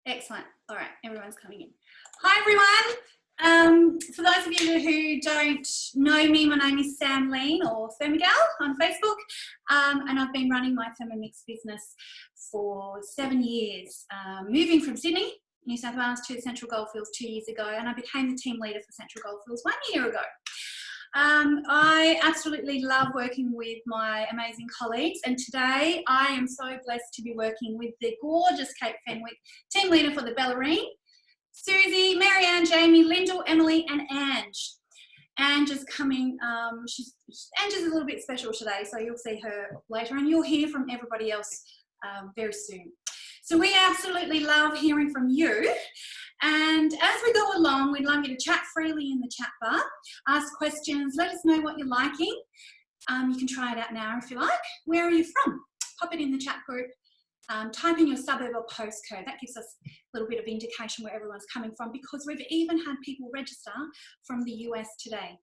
Excellent. All right, everyone's coming in. Hi, everyone. For those of you who don't know me, my name is Sam Lean, or Thermigirl on Facebook, and I've been running my Thermomix business for 7 years, moving from Sydney, New South Wales to Central Goldfields 2 years ago, and I became the team leader for Central Goldfields 1 year ago. I absolutely love working with my amazing colleagues, and today I am so blessed to be working with the gorgeous Kate Fenwick, team leader for the Ballerine, Susie, Marianne, Jamie, Lyndall, Emily and Ange. Ange is coming, Ange is a little bit special today, so you'll see her later and you'll hear from everybody else very soon. So we absolutely love hearing from you. And as we go along, we'd love you to chat freely in the chat bar, ask questions, let us know what you're liking. You can try it out now if you like. Where are you from? Pop it in the chat group. Type in your suburb or postcode. That gives us a little bit of indication where everyone's coming from, because we've even had people register from the US today.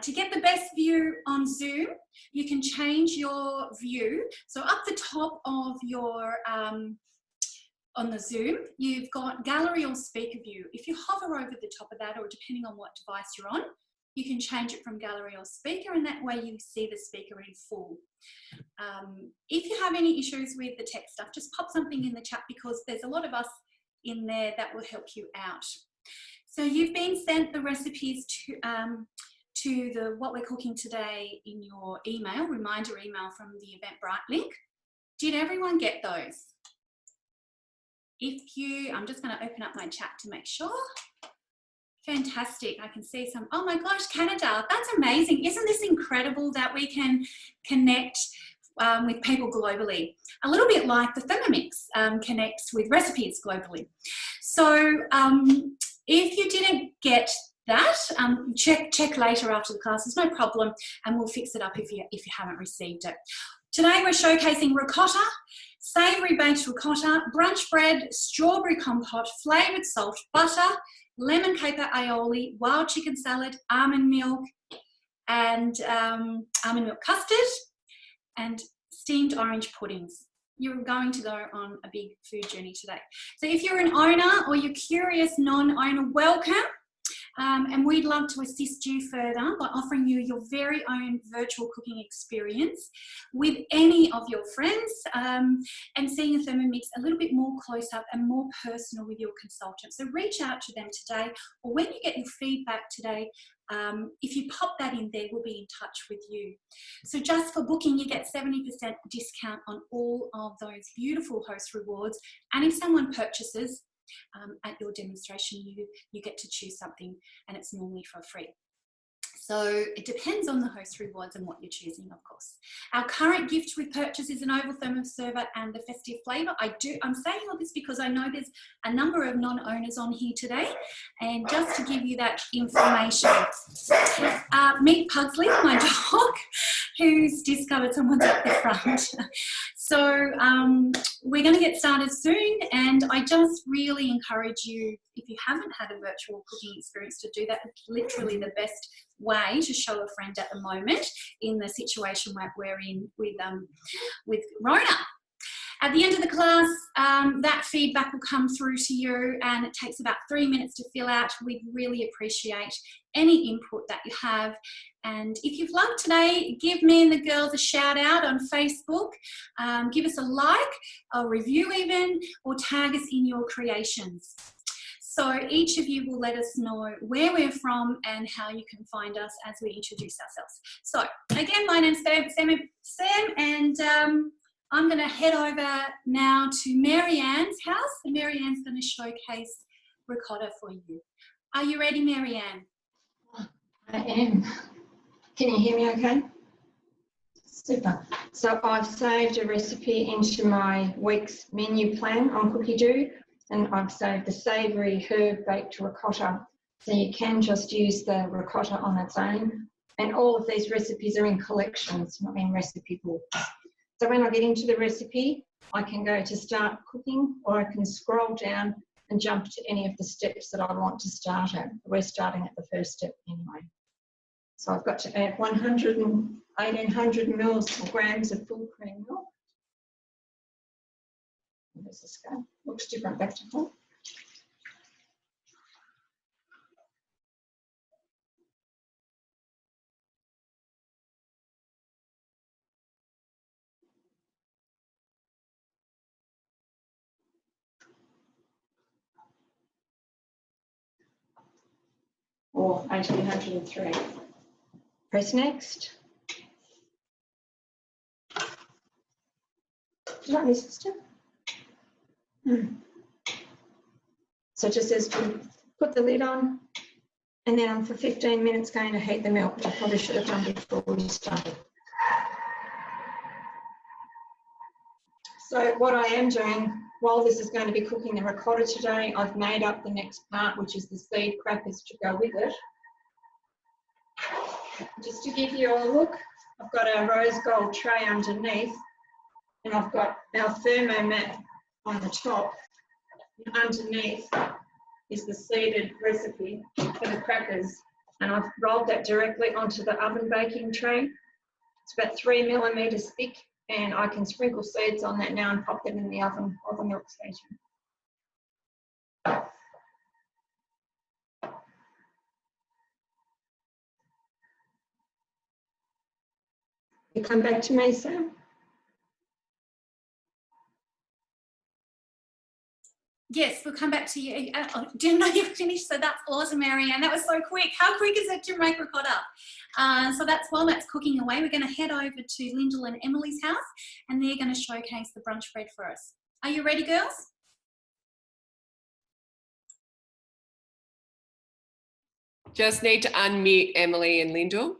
To get the best view on Zoom, you can change your view. So up the top of your on the Zoom, you've got gallery or speaker view. If you hover over the top of that, or depending on what device you're on, you can change it from gallery or speaker, and that way you see the speaker in full. If you have any issues with the tech stuff, just pop something in the chat, because there's a lot of us in there that will help you out. So you've been sent the recipes to what we're cooking today in your email, reminder email from the Eventbrite link. Did everyone get those? If you, I'm just going to open up my chat to make sure. Fantastic. I can see some, oh my gosh, Canada. That's amazing. Isn't this incredible that we can connect with people globally? A little bit like the Thermomix connects with recipes globally. So if you didn't get that, check later after the class. There's no problem, and we'll fix it up if you haven't received it. Today we're showcasing ricotta, savoury baked ricotta, brunch bread, strawberry compote, flavoured salt, butter, lemon caper aioli, wild chicken salad, almond milk, and almond milk custard, and steamed orange puddings. You're going to go on a big food journey today. So if you're an owner or you're curious non-owner, welcome. And we'd love to assist you further by offering you your very own virtual cooking experience with any of your friends, and seeing a Thermomix a little bit more close up and more personal with your consultant. So reach out to them today, or when you get your feedback today, if you pop that in there, we'll be in touch with you. So just for booking, you get 70% discount on all of those beautiful host rewards. And if someone purchases at your demonstration, you get to choose something, and it's normally for free. So it depends on the host rewards and what you're choosing, of course. Our current gift with purchase is an oval thermal server and the festive flavour. I'm saying all this because I know there's a number of non-owners on here today, and just to give you that information, meet Pugsley, my dog, who's discovered someone's at the front. So we're going to get started soon, and I just really encourage you, if you haven't had a virtual cooking experience, to do that. It's literally the best way to show a friend at the moment in the situation that we're in with Rona. At the end of the class, that feedback will come through to you, and it takes about 3 minutes to fill out. We'd really appreciate any input that you have. And if you've loved today, give me and the girls a shout out on Facebook. Give us a like, a review even, or tag us in your creations. So each of you will let us know where we're from and how you can find us as we introduce ourselves. So again, my name's Sam, and I'm going to head over now to Marianne's house, and Marianne's going to showcase ricotta for you. Are you ready, Marianne? I am. Can you hear me okay? Super. So I've saved a recipe into my week's menu plan on Cookie Do, and I've saved the savoury herb baked ricotta. So you can just use the ricotta on its own. And all of these recipes are in collections, not in recipe books. So when I get into the recipe, I can go to start cooking, or I can scroll down and jump to any of the steps that I want to start at. We're starting at the first step anyway. So I've got to add 1,800 mils or grams of full cream milk. Where's this go? Looks different back to front. or 1803. Press next. Did I miss a step? So it just says to put the lid on, and then I'm for 15 minutes going to heat the milk, which I probably should have done before we started. So what I am doing, while this is going to be cooking the ricotta today, I've made up the next part, which is the seed crackers to go with it. Just to give you a look, I've got a rose gold tray underneath, and I've got our Thermomix on the top. And underneath is the seeded recipe for the crackers, and I've rolled that directly onto the oven baking tray. It's about 3 millimeters thick, and I can sprinkle seeds on that now and pop them in the oven or the milk station. You come back to me, Sam. Yes, we'll come back to you. Didn't know you finished, so that's awesome, Marianne. That was so quick. How quick is it to make ricotta? So that's while that's cooking away, we're going to head over to Lyndall and Emily's house, and they're going to showcase the brunch bread for us. Are you ready, girls? Just need to unmute Emily and Lyndall.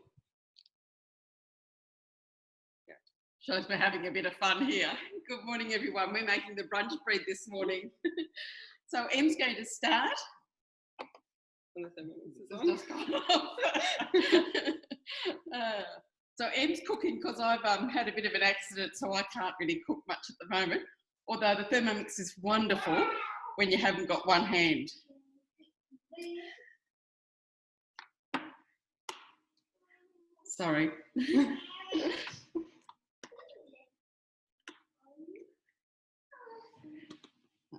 Shows we're having a bit of fun here. Good morning, everyone. We're making the brunch bread this morning. So Em's going to start. So Em's cooking because I've had a bit of an accident, so I can't really cook much at the moment. Although the Thermomix is wonderful when you haven't got one hand. Sorry.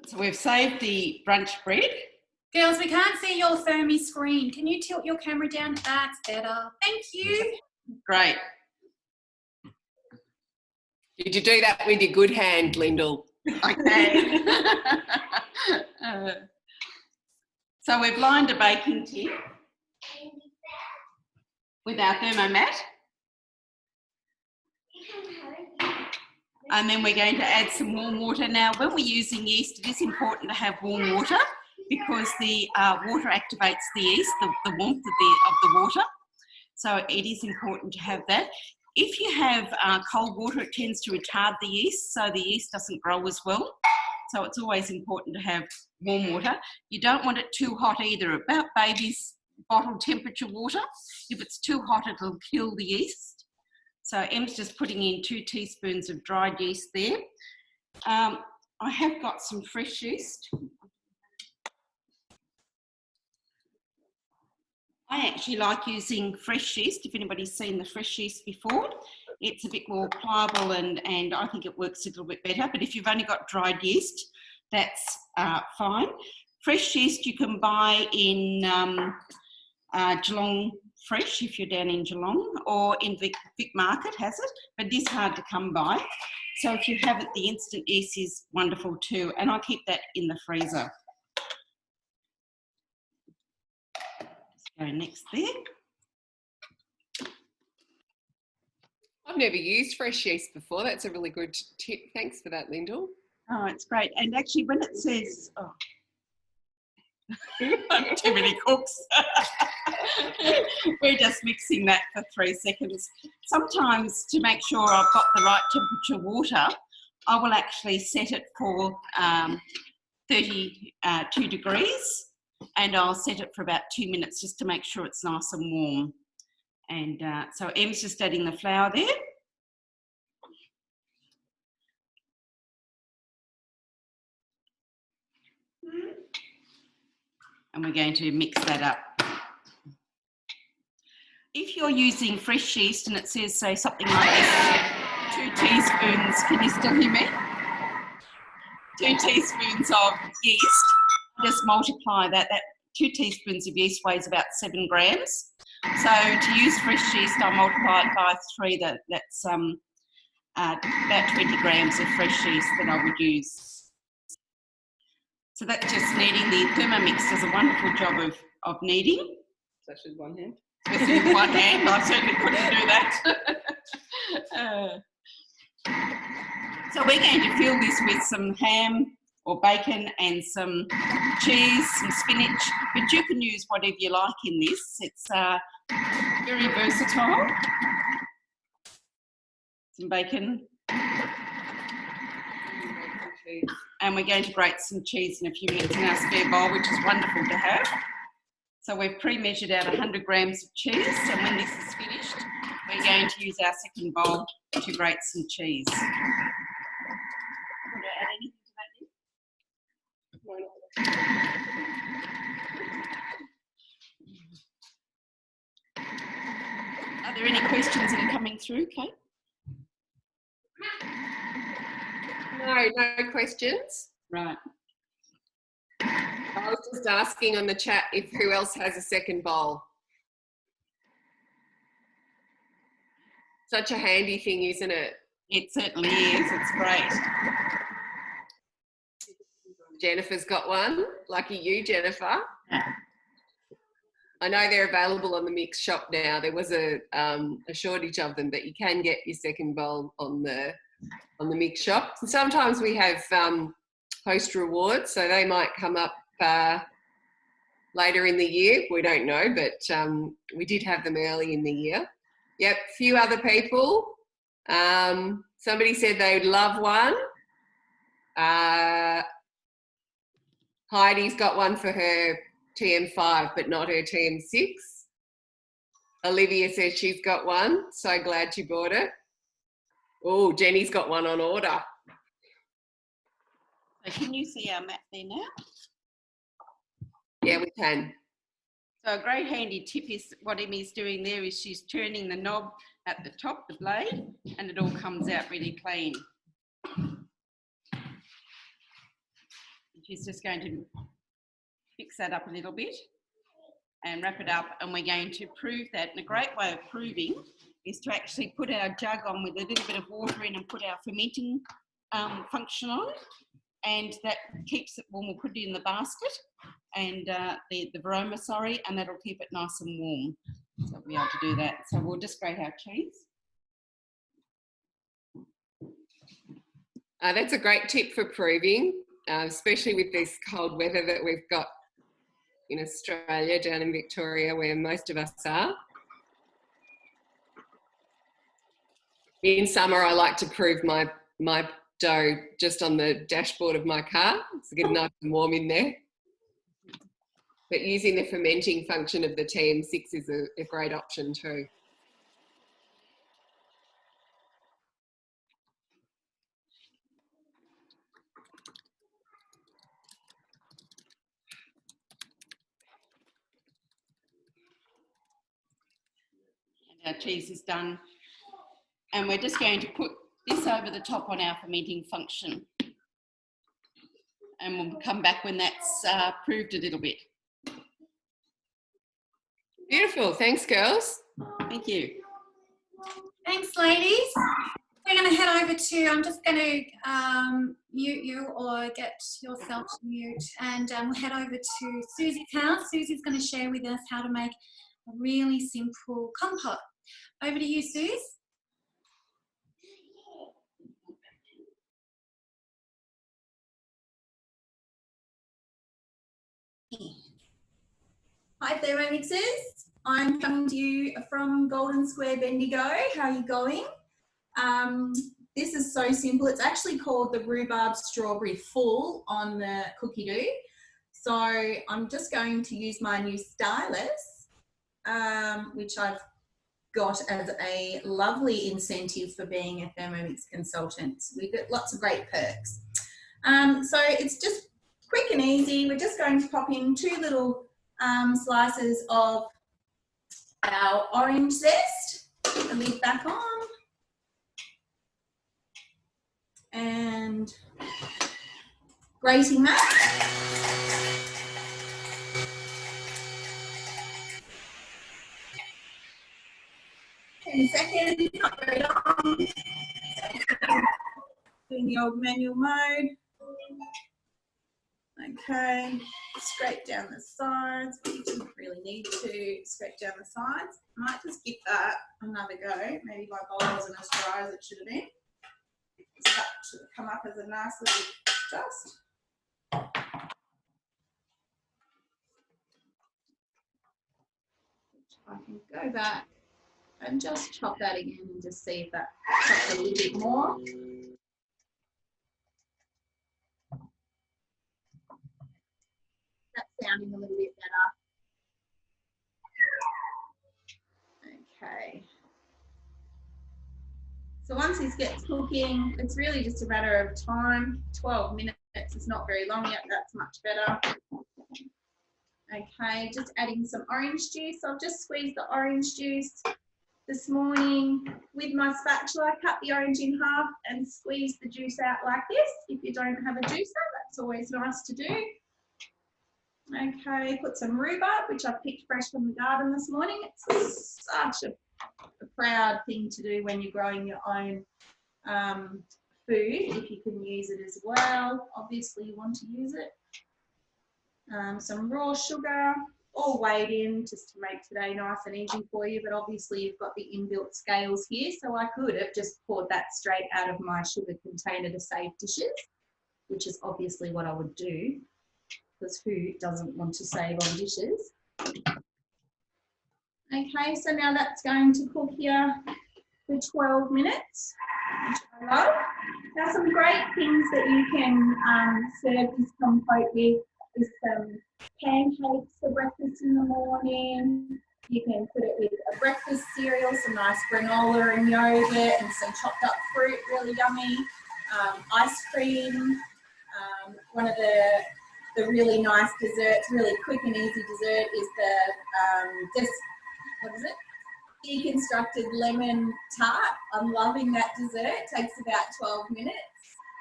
So we've saved the brunch bread. Girls, we can't see your Thermi screen. Can you tilt your camera down? That's better. Thank you. Great. Did you do that with your good hand, Lyndall? Okay. So we've lined a baking tin with our Thermomat. And then we're going to add some warm water. Now, when we're using yeast, it is important to have warm water because the water activates the yeast, the warmth of the water. So it is important to have that. If you have cold water, it tends to retard the yeast, so the yeast doesn't grow as well. So it's always important to have warm water. You don't want it too hot either, about baby's bottle temperature water. If it's too hot, it'll kill the yeast. So Em's just putting in 2 teaspoons of dried yeast there. I have got some fresh yeast. I actually like using fresh yeast, if anybody's seen the fresh yeast before. It's a bit more pliable and I think it works a little bit better. But if you've only got dried yeast, that's fine. Fresh yeast you can buy in Geelong Fresh if you're down in Geelong, or in Vic Market has it, but it is hard to come by. So if you have it, the instant yeast is wonderful too, and I keep that in the freezer. Let's go next there. I've never used fresh yeast before. That's a really good tip. Thanks for that, Lyndall. Oh, it's great. And actually when it says, too many cooks. We're just mixing that for 3 seconds. Sometimes to make sure I've got the right temperature water, I will actually set it for 32 degrees, and I'll set it for about 2 minutes just to make sure it's nice and warm. And so Em's just adding the flour there. And we're going to mix that up. If you're using fresh yeast and it says, say, something like this, 2 teaspoons, can you still hear me? 2 teaspoons of yeast, just multiply that. That 2 teaspoons of yeast weighs about 7 grams. So to use fresh yeast, I'll multiply it by 3. That's about 20 grams of fresh yeast that I would use. So that's just kneading. The Thermomix does a wonderful job of kneading. Especially with one hand. Especially with one hand, I certainly couldn't do that. So we're going to fill this with some ham or bacon and some cheese, some spinach, but you can use whatever you like in this. It's very versatile. Some bacon. And we're going to grate some cheese in a few minutes in our spare bowl, which is wonderful to have. So we've pre-measured out 100 grams of cheese, and when this is finished, we're going to use our second bowl to grate some cheese. Want to add anything to that? Are there any questions that are coming through, Kate? No questions. Right. I was just asking on the chat if who else has a second bowl. Such a handy thing, isn't it? It certainly is. It's great. Jennifer's got one. Lucky you, Jennifer. Yeah. I know they're available on the Mix shop now. There was a shortage of them, but you can get your second bowl on the Mix shop. And sometimes we have host rewards, so they might come up later in the year. We don't know, but we did have them early in the year. Yep, a few other people. Somebody said they would love one. Heidi's got one for her TM5, but not her TM6. Olivia says she's got one. So glad she bought it. Oh, Jenny's got one on order. So can you see our map there now? Yeah, we can. So a great handy tip is what Emmy's doing there is she's turning the knob at the top, the blade, and it all comes out really clean. She's just going to fix that up a little bit and wrap it up, and we're going to prove that. And a great way of proving is to actually put our jug on with a little bit of water in and put our fermenting function on, and that keeps it warm. We'll put it in the basket and the varoma, and that'll keep it nice and warm. So we'll be able to do that. So we'll just grate our cheese. That's a great tip for proving, especially with this cold weather that we've got in Australia, down in Victoria, where most of us are. In summer, I like to prove my dough just on the dashboard of my car. It's to get nice and warm in there. But using the fermenting function of the TM6 is a great option too. Our cheese is done, and we're just going to put this over the top on our fermenting function, and we'll come back when that's proved a little bit. Beautiful, thanks girls. Thank you. Thanks, ladies. We're going to head over to, I'm just going to mute you or get yourself to mute, and we'll head over to Susie's house. Susie's going to share with us how to make a really simple compote. Over to you, Suze. Hi Thermomixers, I'm coming to you from Golden Square Bendigo. How are you going? This is so simple. It's actually called the Rhubarb Strawberry Full on the cookie dough. So I'm just going to use my new stylus, which I've got as a lovely incentive for being a Thermomix consultant. We get lots of great perks. So it's just quick and easy. We're just going to pop in 2 little slices of our orange zest, the lid back on, and grating that. 10 seconds, not very long. Doing the old manual mode. Okay, scrape down the sides, but you didn't really need to scrape down the sides. I might just give that another go. Maybe my bowl wasn't as dry as it should have been. That should have come up as a nice little dust. I can go back and just chop that again and just see if that chops a little bit more. That's sounding a little bit better. Okay. So once this gets cooking, it's really just a matter of time. 12 minutes, it's not very long yet, that's much better. Okay, just adding some orange juice. I've just squeezed the orange juice this morning with my spatula. Cut the orange in half and squeeze the juice out like this. If you don't have a juicer, that's always nice to do. Okay, put some rhubarb, which I picked fresh from the garden this morning. It's such a proud thing to do when you're growing your own food, if you can use it as well. Obviously you want to use it. Some raw sugar, all weighed in just to make today nice and easy for you, but obviously you've got the inbuilt scales here, so I could have just poured that straight out of my sugar container to save dishes, which is obviously what I would do, because who doesn't want to save on dishes? Okay, so now that's going to cook here for 12 minutes, which I love. Now some great things that you can serve this compote with is some pancakes for breakfast in the morning. You can put it with a breakfast cereal, some nice granola and yogurt and some chopped up fruit, really yummy. Ice cream, one of the really nice desserts, really quick and easy dessert is the, what is it? Deconstructed lemon tart. I'm loving that dessert. It takes about 12 minutes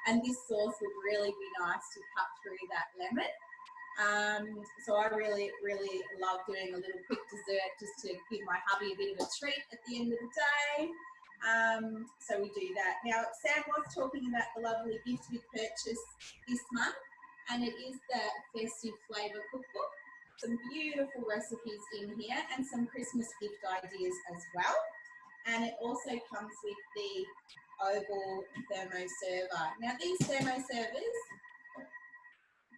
and this sauce would really be nice to cut through that lemon. So I really love doing a little quick dessert just to give my hubby a bit of a treat at the end of the day. So we do that. Now Sam was talking about the lovely gift we purchased this month, and it is the Festive Flavour Cookbook. Some beautiful recipes in here and some Christmas gift ideas as well. And it also comes with the oval thermo server. Now these thermo servers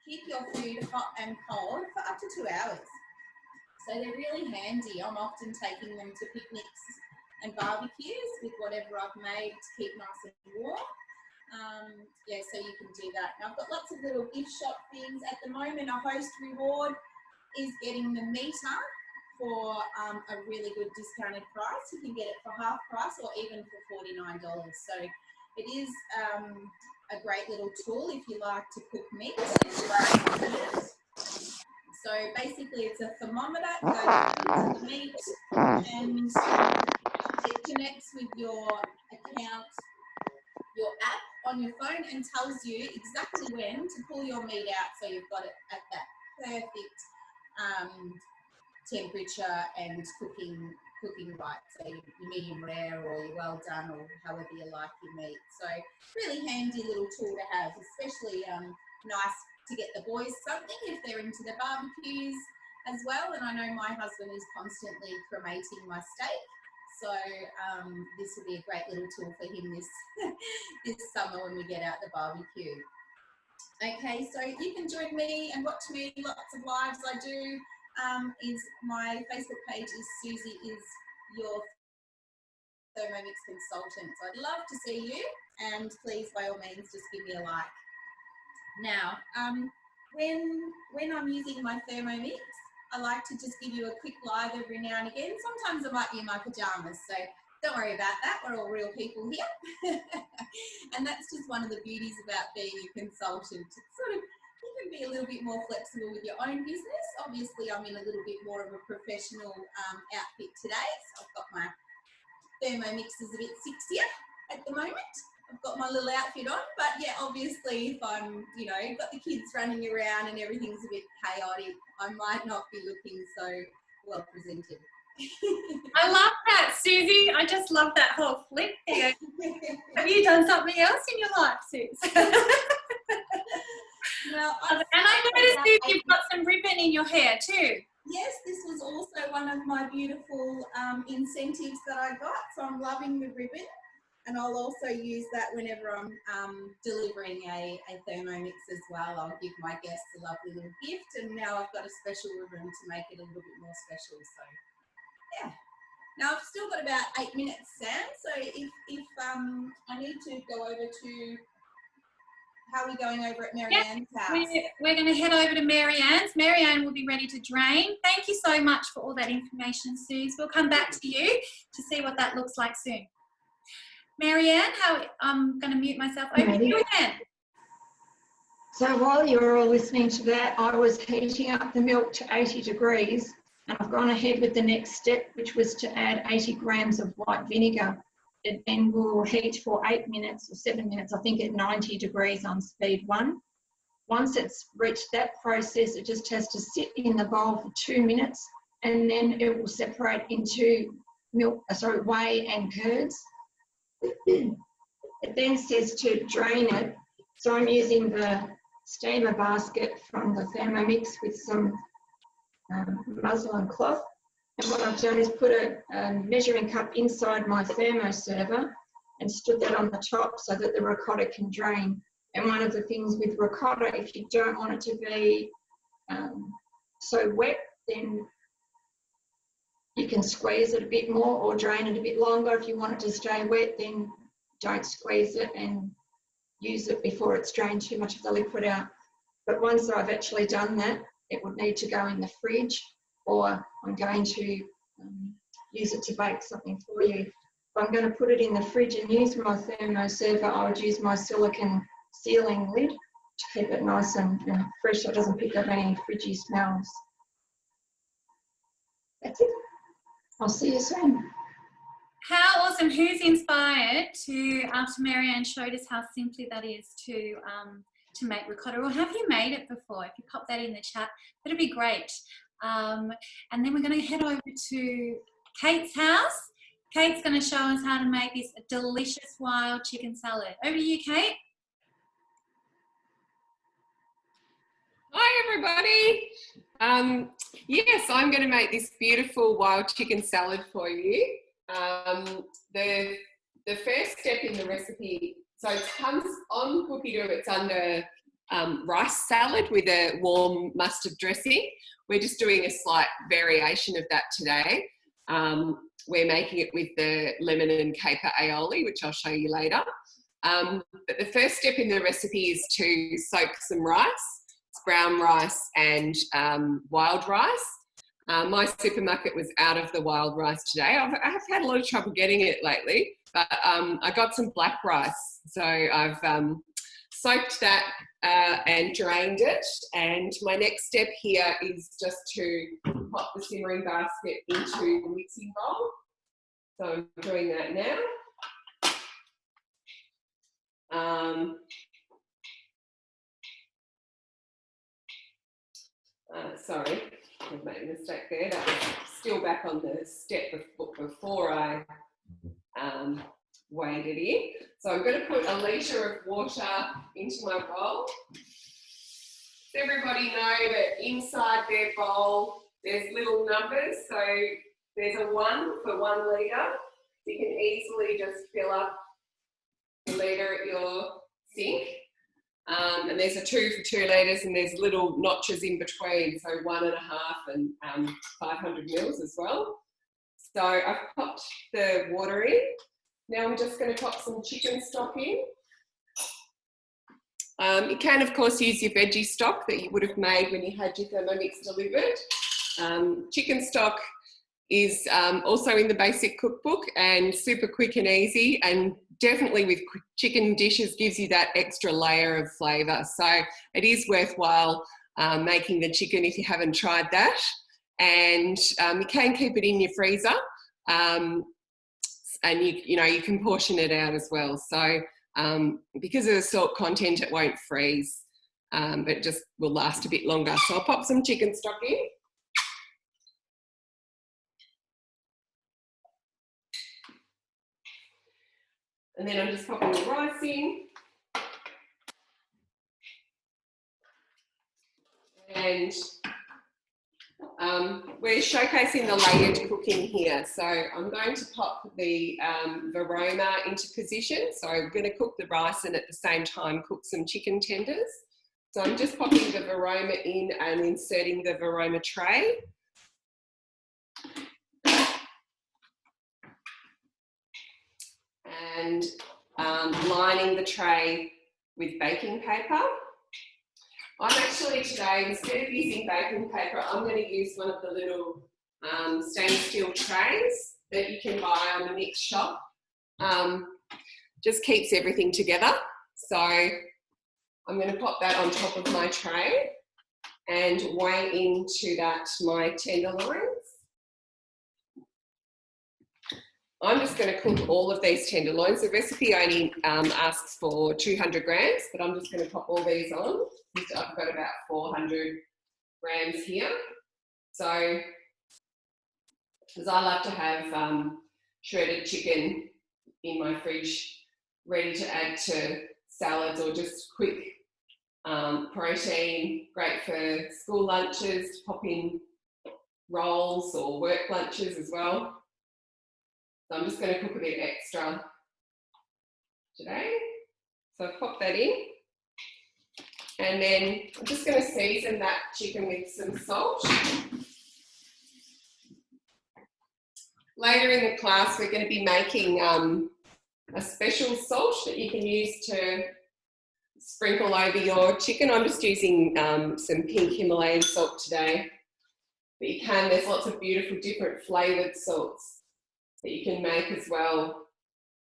keep your food hot and cold for up to 2 hours. So they're really handy. I'm often taking them to picnics and barbecues with whatever I've made to keep nice and warm. Yeah, so you can do that. Now I've got lots of little gift shop things. At the moment, a host reward is getting the meter for a really good discounted price. You can get it for half price or even for $49. So it is a great little tool if you like to cook meat. So basically it's a thermometer, it goes into the meat and it connects with your account, your app on your phone and tells you exactly when to pull your meat out so you've got it at that perfect temperature and cooking right, so your medium rare or your well done or however you like your meat. So really handy little tool to have, especially nice to get the boys something if they're into the barbecues as well. And I know my husband is constantly cremating my steak, so this will be a great little tool for him this summer when we get out the barbecue. Okay, so you can join me and watch me, lots of lives I do. Is my Facebook page is Susie is your Thermomix consultant. So I'd love to see you, and please by all means just give me a like. Now, when I'm using my Thermomix, I like to just give you a quick live every now and again. Sometimes I might be in my pajamas, so don't worry about that. We're all real people here. And that's just one of the beauties about being a consultant. It's sort of, you can be a little bit more flexible with your own business. Obviously, I'm in a little bit more of a professional outfit today. So I've got my Thermomix is a bit sexier at the moment. I've got my little outfit on, but yeah, obviously if I'm, you know, got the kids running around and everything's a bit chaotic, I might not be looking so well presented. I love that, Susie. I just love that whole flip there. Have you done something else in your life, Suze? Now, And I noticed you've got some ribbon in your hair too. yes, this was also one of my beautiful incentives that I got, so I'm loving the ribbon, and I'll also use that whenever I'm delivering a Thermomix as well. I'll give my guests a lovely little gift, and now I've got a special ribbon to make it a little bit more special. So yeah. Now I've still got about 8 minutes, Sam. So if I need to go over to, how are we going over at Marianne's house? We're going to head over to Marianne's. Marianne will be ready to drain. Thank you so much for all that information, Suze. We'll come back to you to see what that looks like soon. Marianne, I'm going to mute myself. Over to you again. So while you were all listening to that, I was heating up the milk to 80 degrees, and I've gone ahead with the next step, which was to add 80 grams of white vinegar. It then will heat for 8 minutes or 7 minutes, I think, at 90 degrees on speed 1. Once it's reached that process, it just has to sit in the bowl for 2 minutes, and then it will separate into whey and curds. It then says to drain it. So I'm using the steamer basket from the Thermomix with some muslin cloth. And what I've done is put a measuring cup inside my thermo server and stood that on the top so that the ricotta can drain. And one of the things with ricotta, if you don't want it to be so wet, then you can squeeze it a bit more or drain it a bit longer. If you want it to stay wet, then don't squeeze it and use it before it's drained too much of the liquid out. But once I've actually done that, it would need to go in the fridge, or I'm going to use it to bake something for you. If I'm going to put it in the fridge and use my thermo server, I would use my silicone sealing lid to keep it nice and fresh so it doesn't pick up any fridgy smells. That's it. I'll see you soon. How awesome. Who's inspired to, after Marianne showed us how simply that is to make ricotta, or have you made it before? If you pop that in the chat, that'd be great. And then we're going to head over to Kate's house. Kate's going to show us how to make this delicious wild chicken salad. Over to you, Kate. Hi everybody. Yes, I'm going to make this beautiful wild chicken salad for you. The first step in the recipe, so it comes on cookie dough, it's under rice salad with a warm mustard dressing. We're just doing a slight variation of that today. We're making it with the lemon and caper aioli, which I'll show you later. But the first step in the recipe is to soak some rice. It's brown rice and wild rice. My supermarket was out of the wild rice today. I've had a lot of trouble getting it lately, but I got some black rice. So I've soaked that and drained it. And my next step here is just to pop the simmering basket into the mixing bowl. So I'm doing that now. Sorry, I've made a mistake there. That was still back on the step before I weighed it in. So I'm going to put a litre of water into my bowl. Does everybody know that inside their bowl there's little numbers? So there's a 1 for 1 litre. You can easily just fill up the litre at your sink. And there's a 2 for 2 litres, and there's little notches in between, so 1.5 and 500 mils as well. So I've popped the water in. Now I'm just going to pop some chicken stock in. You can, of course, use your veggie stock that you would have made when you had your Thermomix delivered. Chicken stock is also in the basic cookbook and super quick and easy, and definitely with chicken dishes gives you that extra layer of flavour. So it is worthwhile making the chicken if you haven't tried that. And you can keep it in your freezer, and you can portion it out as well. So because of the salt content, it won't freeze. It just will last a bit longer. So I'll pop some chicken stock in. And then I'm just popping the rice in. And we're showcasing the layered cooking here. So I'm going to pop the varoma into position. So I'm going to cook the rice and at the same time cook some chicken tenders. So I'm just popping the varoma in and inserting the varoma tray. And lining the tray with baking paper. I'm actually today, instead of using baking paper, I'm going to use one of the little stainless steel trays that you can buy on the Mix shop. Just keeps everything together. So I'm going to pop that on top of my tray and weigh into that my tenderloins. I'm just going to cook all of these tenderloins. The recipe only asks for 200 grams, but I'm just going to pop all these on. I've got about 400 grams here. So, because I love to have shredded chicken in my fridge, ready to add to salads or just quick protein, great for school lunches, to pop in rolls or work lunches as well. So I'm just going to cook a bit extra today. So I've popped that in. And then I'm just going to season that chicken with some salt. Later in the class, we're going to be making a special salt that you can use to sprinkle over your chicken. I'm just using some pink Himalayan salt today. But you can, there's lots of beautiful different flavoured salts that you can make as well,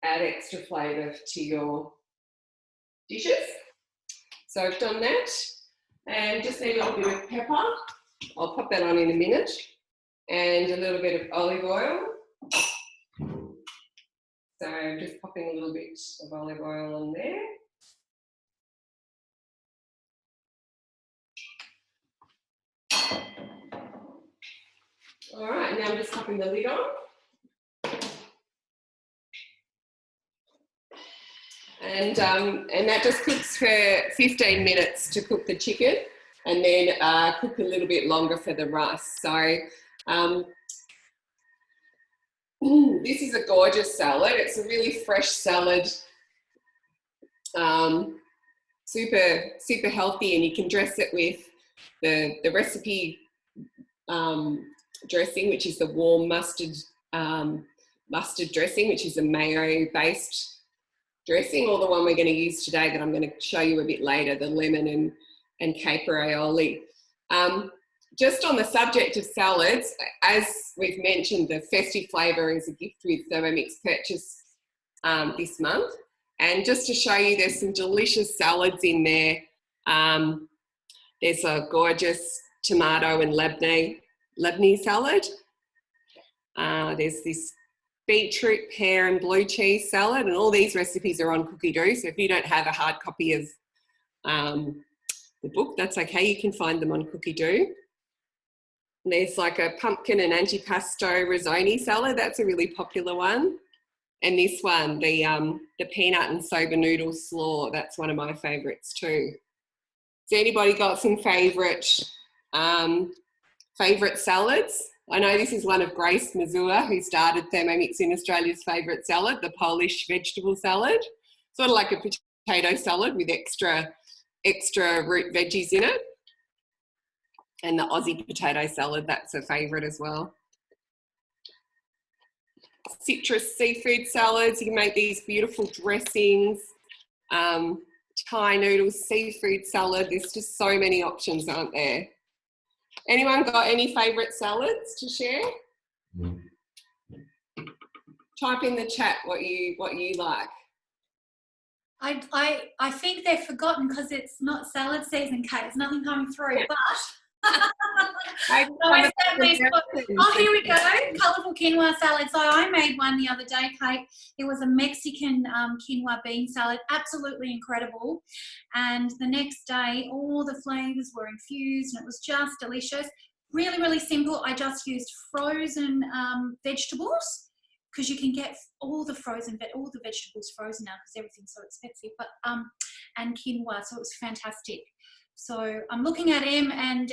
add extra flavour to your dishes. So I've done that, and just need a little bit of pepper. I'll pop that on in a minute, and a little bit of olive oil. So just popping a little bit of olive oil on there. All right, now I'm just popping the lid on. And that just cooks for 15 minutes to cook the chicken, and then cook a little bit longer for the rice. So this is a gorgeous salad. It's a really fresh salad, super healthy, and you can dress it with the recipe dressing, which is the warm mustard dressing, which is a mayo-based dressing, or the one we're going to use today that I'm going to show you a bit later, the lemon and caper aioli. Just on the subject of salads, as we've mentioned, the festive flavour is a gift with Thermomix purchase this month. And just to show you, there's some delicious salads in there. There's a gorgeous tomato and Lebanese salad. There's this beetroot, pear and blue cheese salad, and all these recipes are on Cookie Do. So if you don't have a hard copy of the book, that's okay. You can find them on Cookie Do. And there's like a pumpkin and antipasto risotto salad. That's a really popular one. And this one, the peanut and soba noodle slaw, that's one of my favourites too. Has anybody got some favourite salads? I know this is one of Grace Mazur, who started Thermomix in Australia's favourite salad, the Polish vegetable salad. Sort of like a potato salad with extra root veggies in it. And the Aussie potato salad, that's a favourite as well. Citrus seafood salads, you can make these beautiful dressings. Thai noodles, seafood salad, there's just so many options, aren't there? Anyone got any favourite salads to share? Type in the chat what you like. I think they've forgotten because it's not salad season, Kate. There's nothing coming through, but oh, here we go. Colourful quinoa salad. So I made one the other day, Kate. It was a Mexican quinoa bean salad. Absolutely incredible. And the next day, all the flavours were infused and it was just delicious. Really, really simple. I just used frozen vegetables, because you can get all the vegetables frozen now because everything's so expensive. But and quinoa, so it was fantastic. So I'm looking at Em and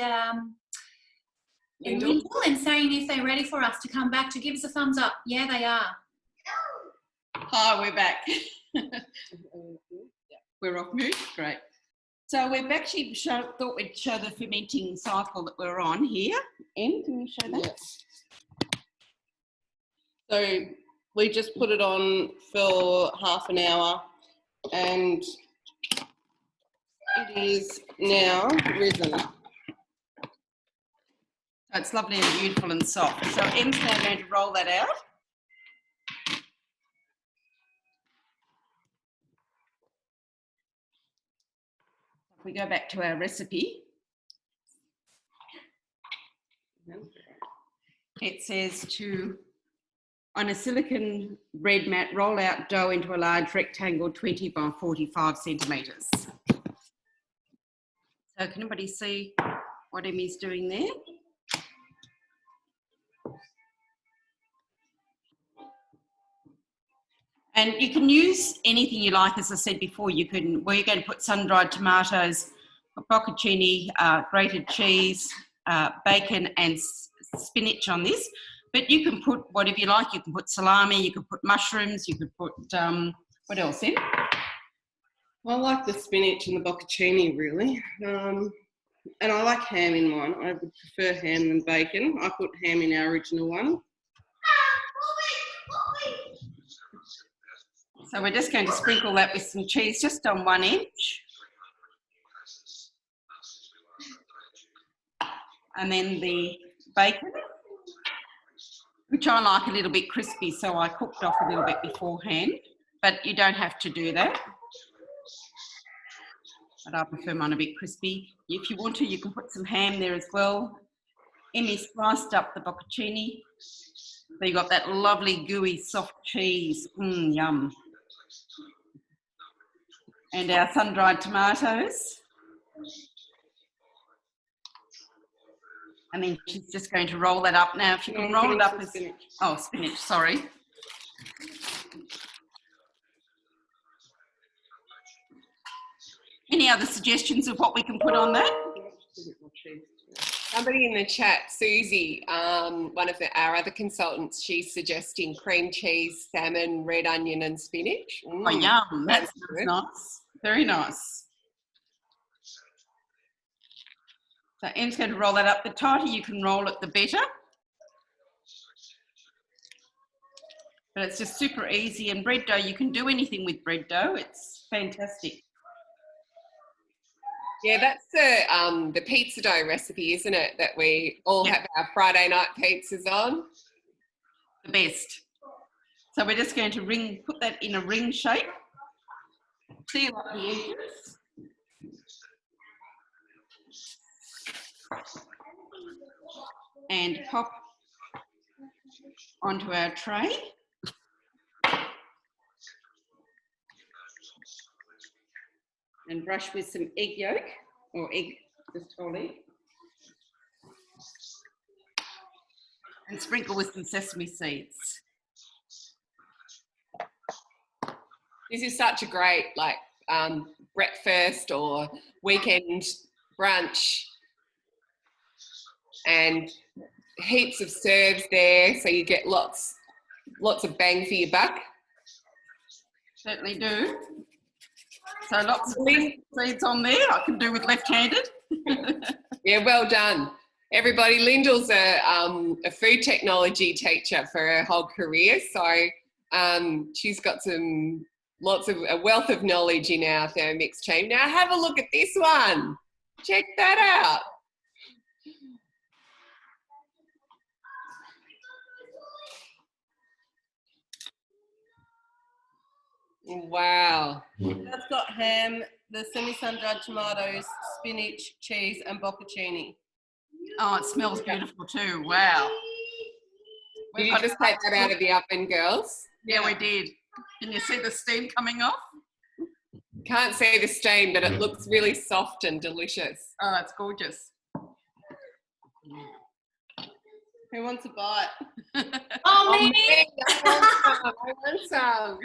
Lyndall and saying if they're ready for us to come back to give us a thumbs up. Yeah, they are. Hi, we're back. We're off mute. Great. So we've actually thought we'd show the fermenting cycle that we're on here. Em, can you show that? Yes. So we just put it on for half an hour and it is now risen. So it's lovely and beautiful and soft. So Em's now going to roll that out. If we go back to our recipe, it says to, on a silicone bread mat, roll out dough into a large rectangle 20 by 45 centimetres. So can anybody see what Emmy's doing there? And you can use anything you like, as I said before. We're going to put sun-dried tomatoes, bocconcini, grated cheese, bacon and spinach on this. But you can put whatever you like. You can put salami, you can put mushrooms, you could put, what else in? I like the spinach and the bocconcini really. And I like ham in mine. I would prefer ham than bacon. I put ham in our original one. So we're just going to sprinkle that with some cheese just on 1 inch. And then the bacon, which I like a little bit crispy, so I cooked off a little bit beforehand, but you don't have to do that. But I prefer mine a bit crispy. If you want to, you can put some ham there as well. Emmy sliced up the bocconcini. So you've got that lovely gooey soft cheese. Yum. And our sun-dried tomatoes. And then she's just going to roll that up. Now, if you can roll it up as... Spinach. Oh, spinach, sorry. Any other suggestions of what we can put on that? Somebody in the chat, Susie, one of our other consultants, she's suggesting cream cheese, salmon, red onion and spinach. Oh, yum. That's nice. Very nice. So Em's going to roll that up. The tighter you can roll it, the better. But it's just super easy. And bread dough, you can do anything with bread dough. It's fantastic. Yeah, that's the pizza dough recipe, isn't it? That we all have our Friday night pizzas on. The best. So we're just going to put that in a ring shape. Seal up the edges. And pop onto our tray. And brush with some egg yolk, or just whole egg. And sprinkle with some sesame seeds. This is such a great breakfast or weekend brunch, and heaps of serves there, so you get lots of bang for your buck. Certainly do. So lots of seeds on there. I can do with left-handed. Yeah, well done, everybody. Lyndall's a food technology teacher for her whole career, so she's got a wealth of knowledge in our Thermomix team. Now have a look at this one. Check that out. Wow. That's got ham, the semi-sun-dried tomatoes, spinach, cheese and bocconcini. Oh, it smells beautiful too. Wow. Did you just take that out of the oven, girls? Yeah, we did. Can you see the steam coming off? Can't see the steam, but it looks really soft and delicious. Oh, it's gorgeous. Who wants a bite? Oh, me! I want some.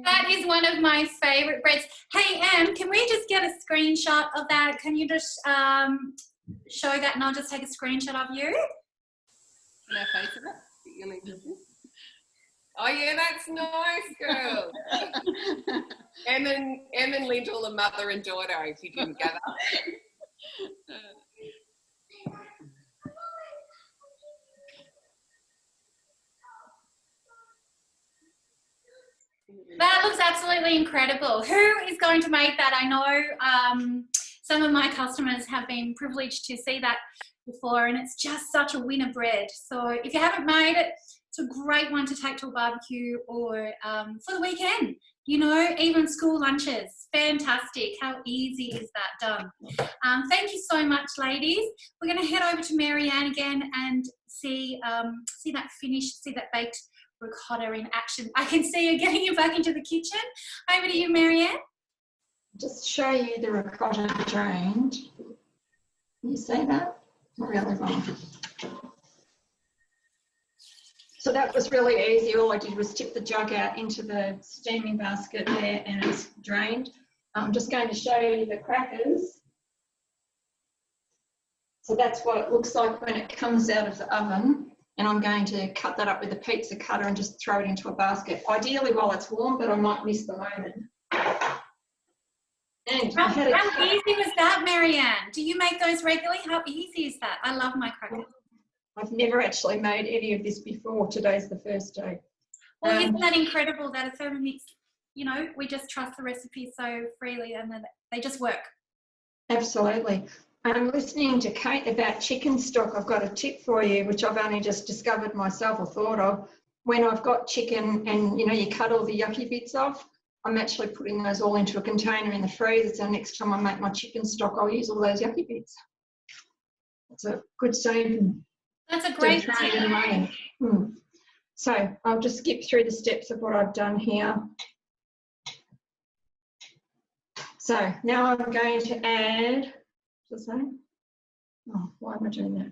That is one of my favourite breads. Hey, Em, can we just get a screenshot of that? Can you just show that and I'll just take a screenshot of you? Can I face it? Oh yeah, that's nice, girl. Em and Lyndall are mother and daughter, if you didn't gather. That looks absolutely incredible. Who is going to make that? I know some of my customers have been privileged to see that before, and it's just such a winner bread. So if you haven't made it, it's a great one to take to a barbecue or for the weekend, you know, even school lunches. Fantastic. How easy is that done? Thank you so much, ladies. We're going to head over to Marianne again and see that finish, see that baked ricotta in action. I can see you getting you back into the kitchen. Over to you, Marianne. Just show you the ricotta drained. Can you see that? Not really wrong. So that was really easy. All I did was tip the jug out into the steaming basket there and it's drained. I'm just going to show you the crackers. So that's what it looks like when it comes out of the oven. And I'm going to cut that up with a pizza cutter and just throw it into a basket. Ideally while it's warm, but I might miss the moment. And How easy was that, Marianne? Do you make those regularly? How easy is that? I love my crackers. I've never actually made any of this before. Today's the first day. Well, isn't that incredible that a Thermomix, you know, we just trust the recipe so freely and then they just work. Absolutely. I'm listening to Kate about chicken stock. I've got a tip for you, which I've only just discovered myself or thought of. When I've got chicken and, you know, you cut all the yucky bits off, I'm actually putting those all into a container in the freezer. So next time I make my chicken stock, I'll use all those yucky bits. It's a good saving. That's a great tip. So I'll just skip through the steps of what I've done here. So now I'm going to add, oh, why am I doing that?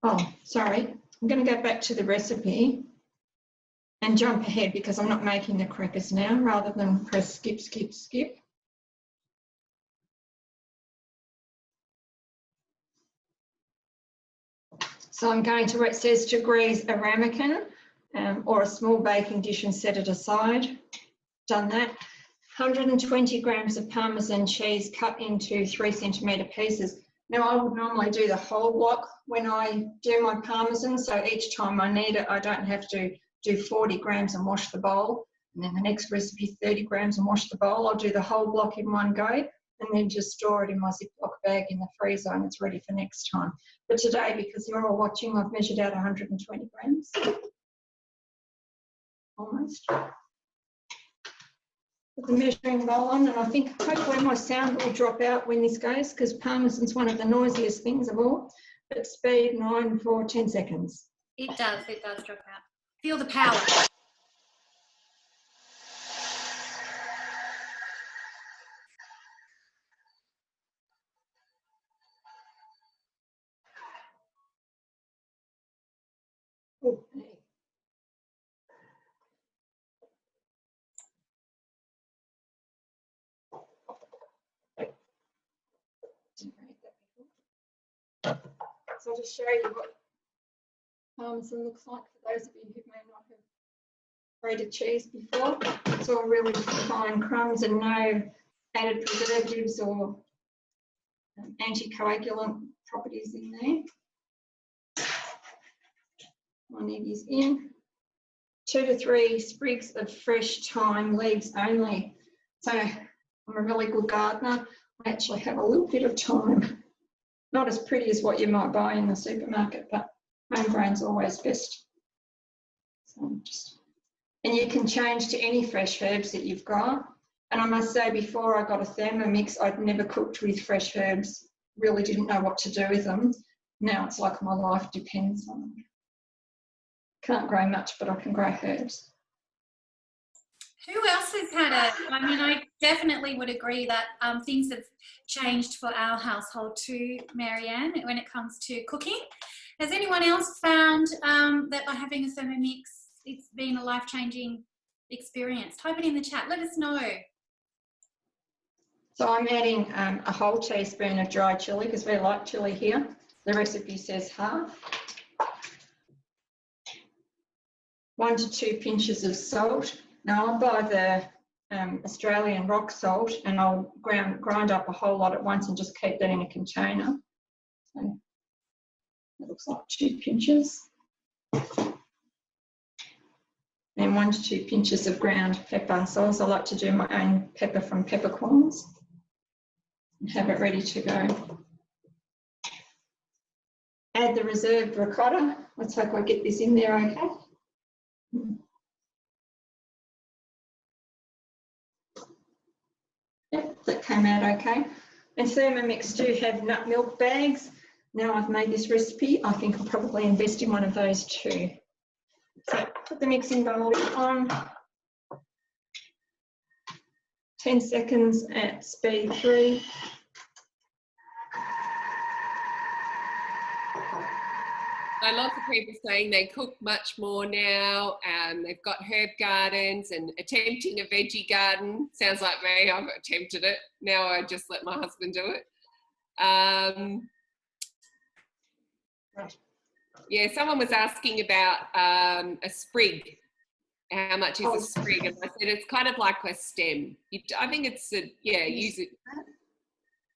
Oh, sorry. I'm going to go back to the recipe and jump ahead because I'm not making the crackers now, rather than press skip, skip, skip. So I'm going to where it says to grease a ramekin or a small baking dish and set it aside. Done that. 120 grams of Parmesan cheese cut into 3 centimetre pieces. Now I would normally do the whole block when I do my Parmesan, so each time I need it I don't have to do 40 grams and wash the bowl, and then the next recipe 30 grams and wash the bowl. I'll do the whole block in one go and then just store it in my Ziploc bag in the freezer and it's ready for next time. But today, because you're all watching, I've measured out 120 grams. Almost. Put the measuring bowl on, and I think hopefully my sound will drop out when this goes because Parmesan's one of the noisiest things of all. But speed 9 for 10 seconds. It does drop out. Feel the power. Oh, so I'll just show you what Parmesan looks like for those of you who may not have grated cheese before. It's all really fine crumbs and no added preservatives or anticoagulant properties in there. One egg is in. 2 to 3 sprigs of fresh thyme, leaves only. So I'm a really good gardener. I actually have a little bit of thyme. Not as pretty as what you might buy in the supermarket, but homegrown's always best. So and you can change to any fresh herbs that you've got. And I must say, before I got a Thermomix, I'd never cooked with fresh herbs, really didn't know what to do with them. Now it's like my life depends on them. Can't grow much, but I can grow herbs. Who else has had it? I mean, I definitely would agree that things have changed for our household too, Marianne, when it comes to cooking. Has anyone else found that by having a Thermomix, it's been a life-changing experience? Type it in the chat. Let us know. So I'm adding a whole teaspoon of dry chilli because we like chilli here. The recipe says half. 1 to 2 pinches of salt. Now I'll buy the Australian rock salt and I'll grind up a whole lot at once and just keep that in a container. So it looks like 2 pinches. And 1 to 2 pinches of ground pepper. So I also like to do my own pepper from peppercorns and have it ready to go. Add the reserved ricotta. Let's hope I get this in there okay. Yep, that came out okay. And Thermomix do have nut milk bags. Now I've made this recipe, I think I'll probably invest in one of those too. So put the mixing bowl on. 10 seconds at speed 3. So lots of people saying they cook much more now. They've got herb gardens and attempting a veggie garden. Sounds like me, I've attempted it. Now I just let my husband do it. Yeah, someone was asking about a sprig. How much is a sprig? And I said it's kind of like a stem. I think it's a, yeah, use it.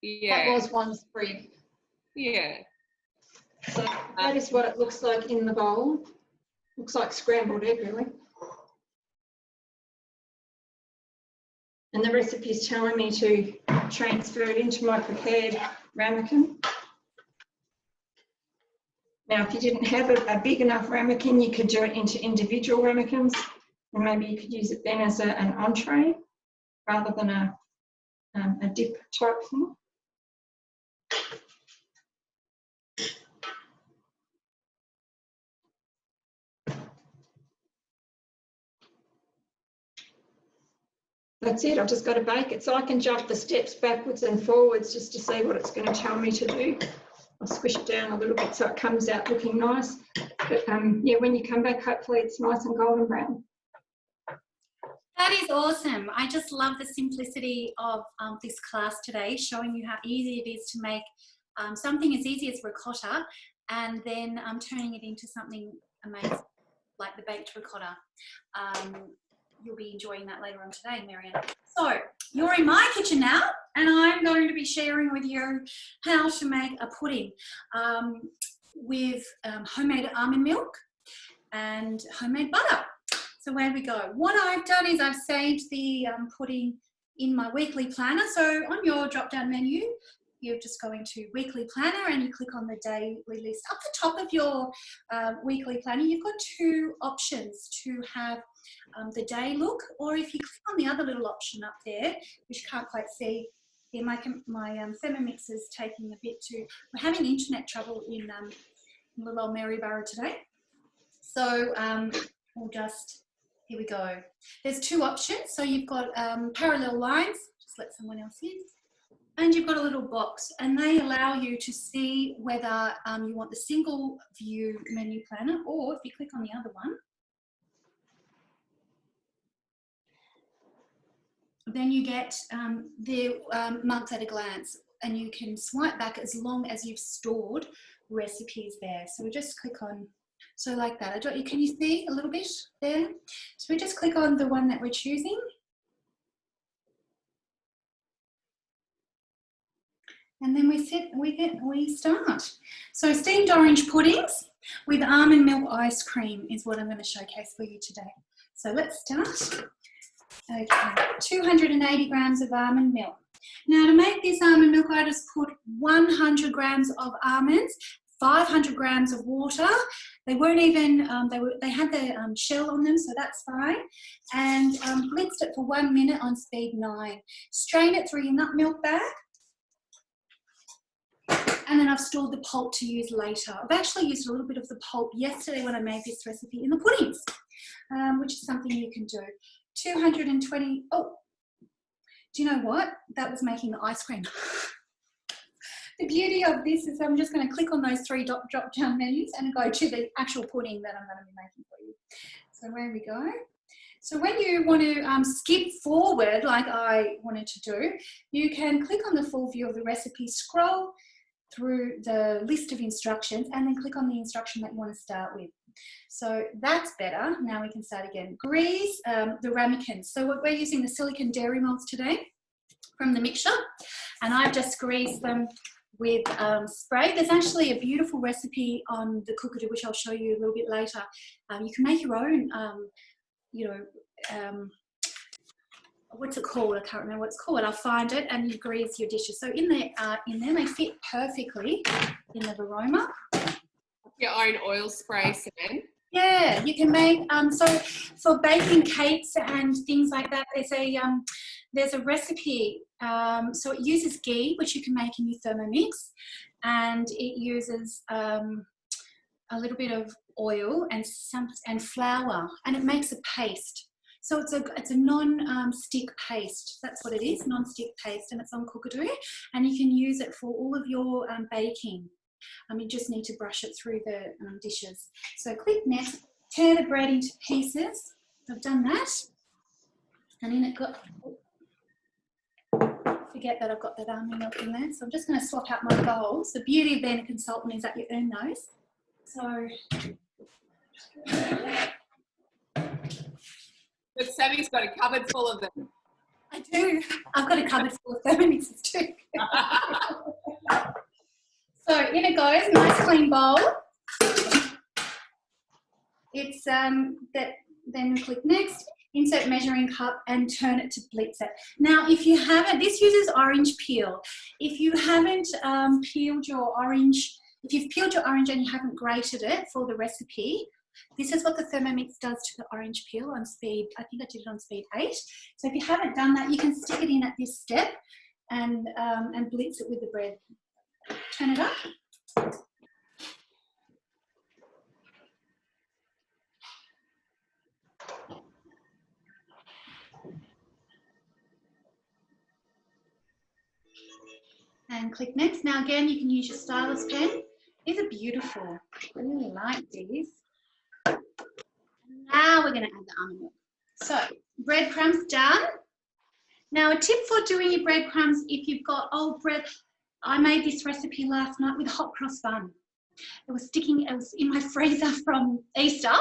Yeah. That was 1 sprig. Yeah. So that is what it looks like in the bowl. Looks like scrambled egg really. And the recipe is telling me to transfer it into my prepared ramekin. Now, if you didn't have a big enough ramekin, you could do it into individual ramekins, and maybe you could use it then as an entree rather than a dip type thing. That's it, I've just got to bake it. So I can jump the steps backwards and forwards just to see what it's going to tell me to do. I'll squish it down a little bit so it comes out looking nice. But yeah, when you come back, hopefully it's nice and golden brown. That is awesome. I just love the simplicity of this class today, showing you how easy it is to make something as easy as ricotta and then turning it into something amazing like the baked ricotta. You'll be enjoying that later on today, Marianne. So you're in my kitchen now, and I'm going to be sharing with you how to make a pudding with homemade almond milk and homemade butter. So where we go? What I've done is I've saved the pudding in my weekly planner. So on your drop-down menu, you're just going to weekly planner and you click on the daily list. Up the top of your weekly planner, you've got 2 options to have the day look, or if you click on the other little option up there, which you can't quite see, yeah, my Thermomix is taking a bit too, we're having internet trouble in little old Maryborough today. So we'll just, here we go. There's 2 options. So you've got parallel lines, just let someone else in. And you've got a little box, and they allow you to see whether you want the single view menu planner, or if you click on the other one, then you get the month at a glance, and you can swipe back as long as you've stored recipes there. So we just click on, so like that. Can you see a little bit there? So we just click on the one that we're choosing. And then we start. So steamed orange puddings with almond milk ice cream is what I'm going to showcase for you today. So let's start. Okay, 280 grams of almond milk. Now to make this almond milk, I just put 100 grams of almonds, 500 grams of water. They weren't even, they had the shell on them, so that's fine. And blitzed it for 1 minute on speed 9. Strain it through your nut milk bag. And then I've stored the pulp to use later. I've actually used a little bit of the pulp yesterday when I made this recipe in the puddings, which is something you can do. 220, oh, do you know what? That was making the ice cream. The beauty of this is I'm just going to click on those 3 drop-down menus and go to the actual pudding that I'm going to be making for you. So where we go. So when you want to skip forward, like I wanted to do, you can click on the full view of the recipe, scroll through the list of instructions, and then click on the instruction that you want to start with. So that's better. Now we can start again. Grease the ramekins. So we're using the silicone dairy molds today from the mixture, and I've just greased them with spray. There's actually a beautiful recipe on the Cookadoo, which I'll show you a little bit later. You can make your own, what's it called? I can't remember what it's called. I'll find it, and you grease your dishes. So in there they fit perfectly in the Varoma. Your own oil spray, Sam. Yeah, you can make, so for baking cakes and things like that, there's a recipe. So it uses ghee, which you can make in your Thermomix, and it uses a little bit of oil and flour, and it makes a paste. So it's a non-stick paste. That's what it is, non-stick paste, and it's on Cookadoo, and you can use it for all of your baking. You just need to brush it through the dishes. So click next, tear the bread into pieces. I've done that. And in it got, forget that I've got that almond milk in there. So I'm just going to swap out my bowls. The beauty of being a consultant is that you earn those. So. But Sammy's got a cupboard full of them. I do. I've got a cupboard full of Thermomixes too. So in it goes, nice clean bowl. It's then click next, insert measuring cup and turn it to blitz it. Now if you haven't, this uses orange peel. If you haven't peeled your orange, if you've peeled your orange and you haven't grated it for the recipe, this is what the Thermomix does to the orange peel on speed. I think I did it on speed 8. So if you haven't done that, you can stick it in at this step and blitz it with the bread. Turn it up. And click next. Now again, you can use your stylus pen. These are beautiful. I really like these. Now we're going to add the almond milk. So breadcrumbs done. Now a tip for doing your breadcrumbs, if you've got old bread, I made this recipe last night with a hot cross bun. It was in my freezer from Easter,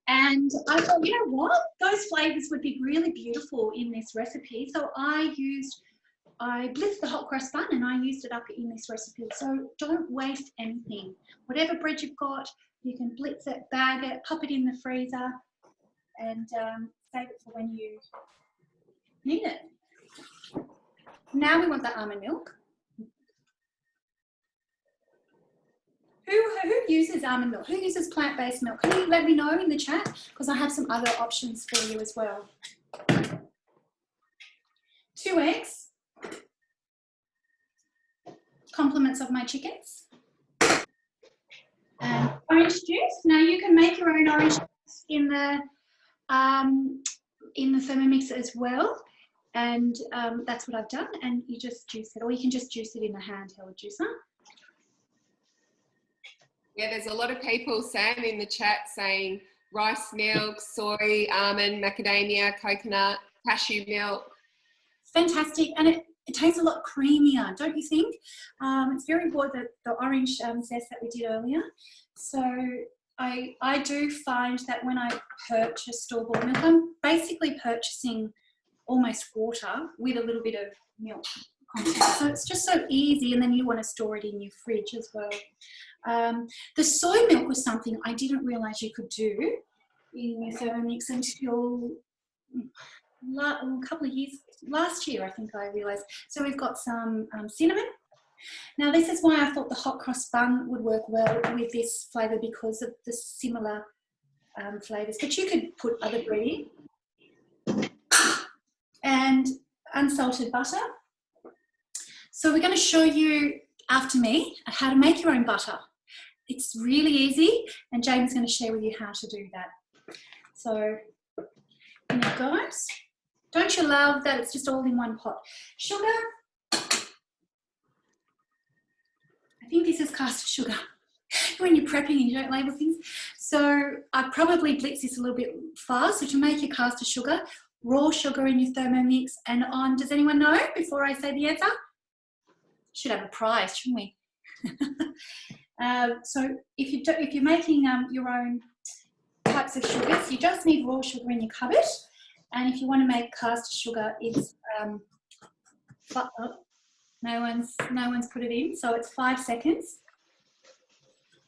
and I thought, you know what? Those flavours would be really beautiful in this recipe. So I blitzed the hot cross bun and I used it up in this recipe. So don't waste anything. Whatever bread you've got, you can blitz it, bag it, pop it in the freezer, and save it for when you need it. Now we want the almond milk. Who uses almond milk? Who uses plant-based milk? Can you let me know in the chat? Because I have some other options for you as well. 2 eggs. Compliments of my chickens. And orange juice. Now you can make your own orange juice in the Thermomix as well. And that's what I've done. And you just juice it, or you can just juice it in a handheld juicer. Yeah, there's a lot of people, Sam, in the chat saying rice milk, soy, almond, macadamia, coconut, cashew milk. Fantastic, and it tastes a lot creamier, don't you think? It's very important, the orange zest that we did earlier. So I do find that when I purchase store-bought milk, I'm basically purchasing almost water with a little bit of milk content. So it's just so easy, and then you want to store it in your fridge as well. The soy milk was something I didn't realise you could do in your Thermomix until a couple of years, last year I think I realised. So we've got some cinnamon. Now this is why I thought the hot cross bun would work well with this flavour, because of the similar flavours. But you could put other bread in. And unsalted butter. So we're going to show you, after me, how to make your own butter. It's really easy, and James is going to share with you how to do that. So, in it goes. Don't you love that it's just all in one pot? Sugar. I think this is caster sugar. When you're prepping and you don't label things. So I'd probably blitz this a little bit fast. So to make your caster sugar, raw sugar in your Thermomix and on, does anyone know before I say the answer? Should have a prize, shouldn't we? So if you're making your own types of sugars, you just need raw sugar in your cupboard. And if you want to make caster sugar, it's no one's put it in, so it's 5 seconds.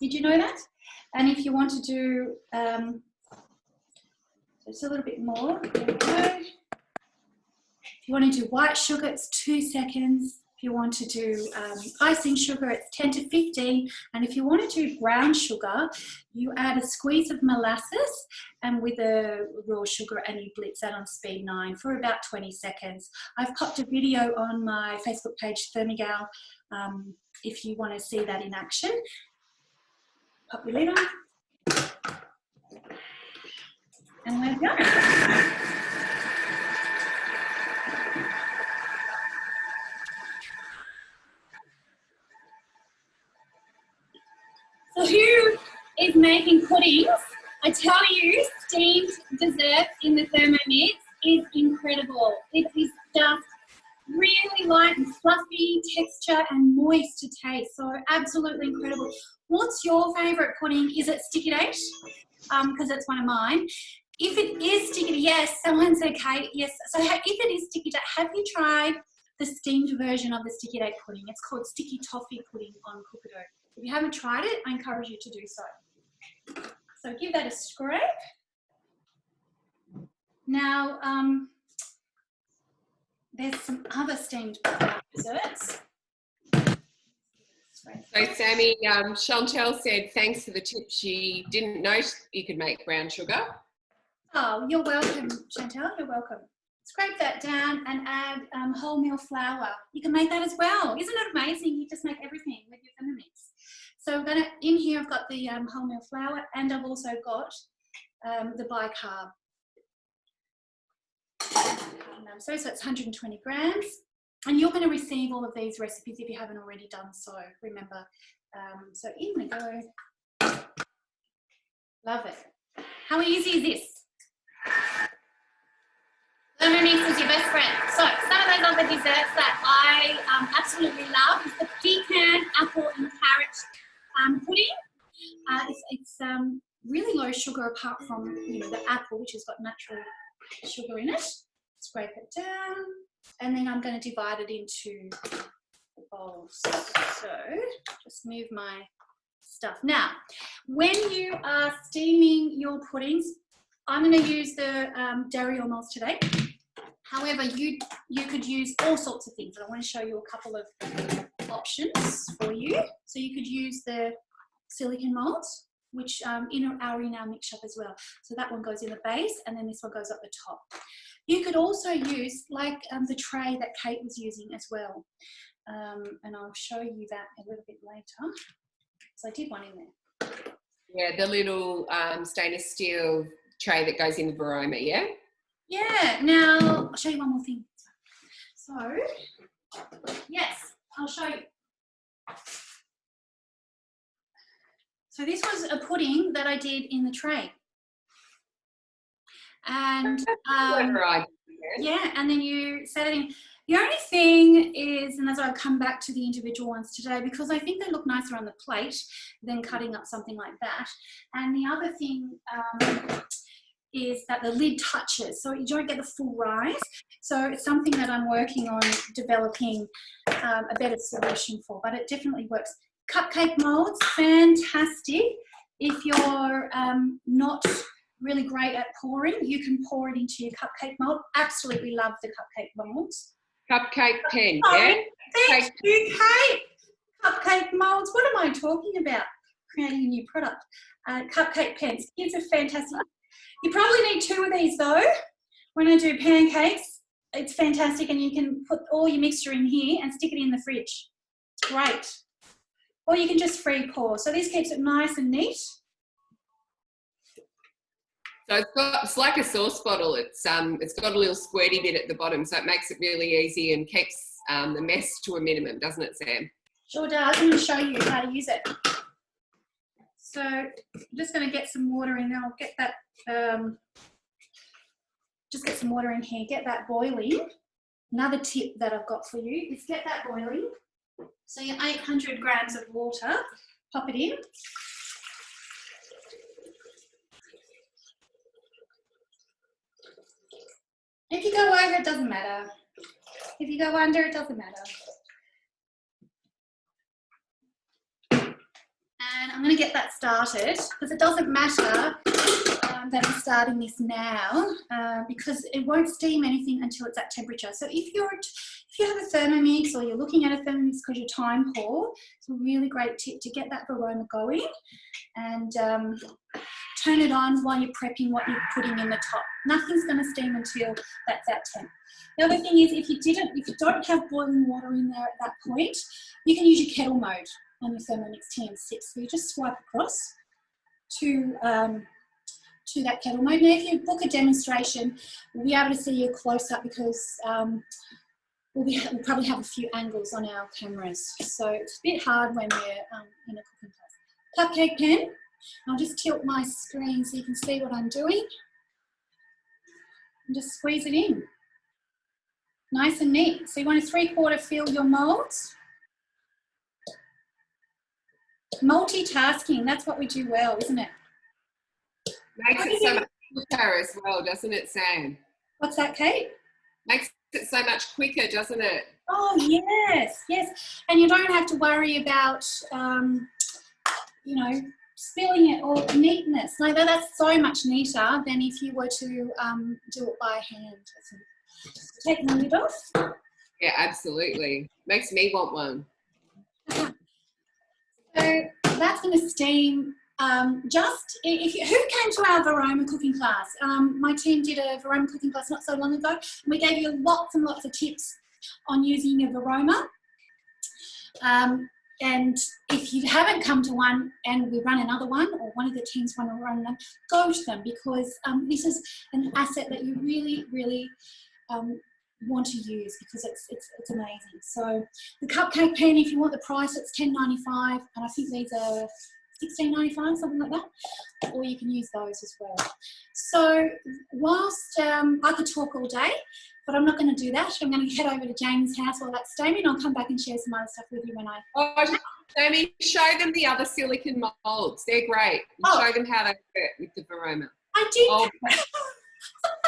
Did you know that? And if you want to do just a little bit more, there we go. If you want to do white sugar, it's 2 seconds. If you want to do icing sugar, it's 10 to 15. And if you want to do brown sugar, you add a squeeze of molasses and with a raw sugar, and you blitz that on speed 9 for about 20 seconds. I've popped a video on my Facebook page, Thermigal, if you want to see that in action. Pop your lid on. And we're done. So who is making puddings? I tell you, steamed dessert in the Thermomix is incredible. It is just really light and fluffy texture and moist to taste. So absolutely incredible. What's your favourite pudding? Is it sticky date? Because it's one of mine. If it is sticky, yes, someone said Kate, yes. So if it is sticky date, have you tried the steamed version of the sticky date pudding? It's called sticky toffee pudding on Cookadoo. If you haven't tried it, I encourage you to do so. So give that a scrape. Now, there's some other steamed desserts. So Sammy, Chantel said thanks for the tip. She didn't know you could make brown sugar. Oh, you're welcome, Chantel. You're welcome. Scrape that down and add wholemeal flour. You can make that as well. Isn't it amazing? You just make everything with your Thermomix. So I'm gonna, in here I've got the wholemeal flour, and I've also got the bicarb. So it's 120 grams. And you're going to receive all of these recipes if you haven't already done so, remember. So in we go. Love it. How easy is this? Thermomix is your best friend. So some of those other desserts that I absolutely love is the pecan, apple and carrot pudding. It's really low sugar apart from, the apple, which has got natural sugar in it. Scrape it down. And then I'm going to divide it into bowls. So just move my stuff. Now, when you are steaming your puddings, I'm going to use the dairy or malts today. However, you could use all sorts of things. And I want to show you a couple of options for you. So you could use the silicon malts, which are in our mix shop as well. So that one goes in the base, and then this one goes up the top. You could also use like the tray that Kate was using as well. And I'll show you that a little bit later. So I did one in there. Yeah, the little stainless steel tray that goes in the baroma, yeah? Yeah, now I'll show you one more thing. So, yes, I'll show you. So this was a pudding that I did in the tray. And yeah, and then you set it in. The only thing is, and as I'll come back to the individual ones today, because I think they look nicer on the plate than cutting up something like that. And the other thing is that the lid touches, so you don't get the full rise. So it's something that I'm working on developing a better solution for, but it definitely works. Cupcake molds, fantastic. If you're not really great at pouring, you can pour it into your cupcake mold. Absolutely love the cupcake molds. Cupcake pen, Sorry. yeah? Thank you, Kate. Cupcake molds. What am I talking about? Creating a new product. Cupcake pens. It's a fantastic. You probably need 2 of these though. When I do pancakes, it's fantastic, and you can put all your mixture in here and stick it in the fridge. It's great. Or you can just free pour. So this keeps it nice and neat. So it's like a sauce bottle. It's got a little squirty bit at the bottom, so it makes it really easy and keeps the mess to a minimum, doesn't it, Sam? Sure does. I'm going to show you how to use it. So I'm just going to get some water in there. I'll get that, just get some water in here, get that boiling. Another tip that I've got for you is get that boiling. So your 800 grams of water, pop it in. If you go over, it doesn't matter. If you go under, it doesn't matter. And I'm going to get that started because it doesn't matter that I'm starting this now because it won't steam anything until it's at temperature. So if you have a Thermomix or you're looking at a Thermomix because you're time poor, it's a really great tip to get that aroma going and turn it on while you're prepping what you're putting in the top. Nothing's going to steam until that's at temp. The other thing is if you don't have boiling water in there at that point, you can use your kettle mode on your Thermomix TM6. So you just swipe across to that kettle mode. Now if you book a demonstration, we'll be able to see you close up because we'll probably have a few angles on our cameras. So it's a bit hard when we're in a cooking class. Cupcake pan. I'll just tilt my screen so you can see what I'm doing. And just squeeze it in. Nice and neat. So you want to 3/4 fill your molds. Multitasking, that's what we do well, isn't it? Makes it so much quicker as well, doesn't it, Sam? What's that, Kate? Makes it so much quicker, doesn't it? Oh, yes, yes. And you don't have to worry about, you know, spilling it or neatness. No, that's so much neater than if you were to do it by hand. Take the lid off. Yeah, absolutely. Makes me want one. So that's going to steam. Who came to our Varoma cooking class? My team did a Varoma cooking class not so long ago. And we gave you lots and lots of tips on using a Varoma. And if you haven't come to one and we run another one, or one of the teams want to run them, go to them because this is an asset that you really, really want to use because it's amazing. So the cupcake pan, if you want the price, it's $10.95, and I think these are $16.95, something like that. Or you can use those as well. So whilst I could talk all day, but I'm not going to do that. I'm going to head over to James' house while that's steaming. I'll come back and share some other stuff with you when I... Oh, Sammy, show them the other silicone molds. They're great. Show them how they work with the Varoma. I did. Oh,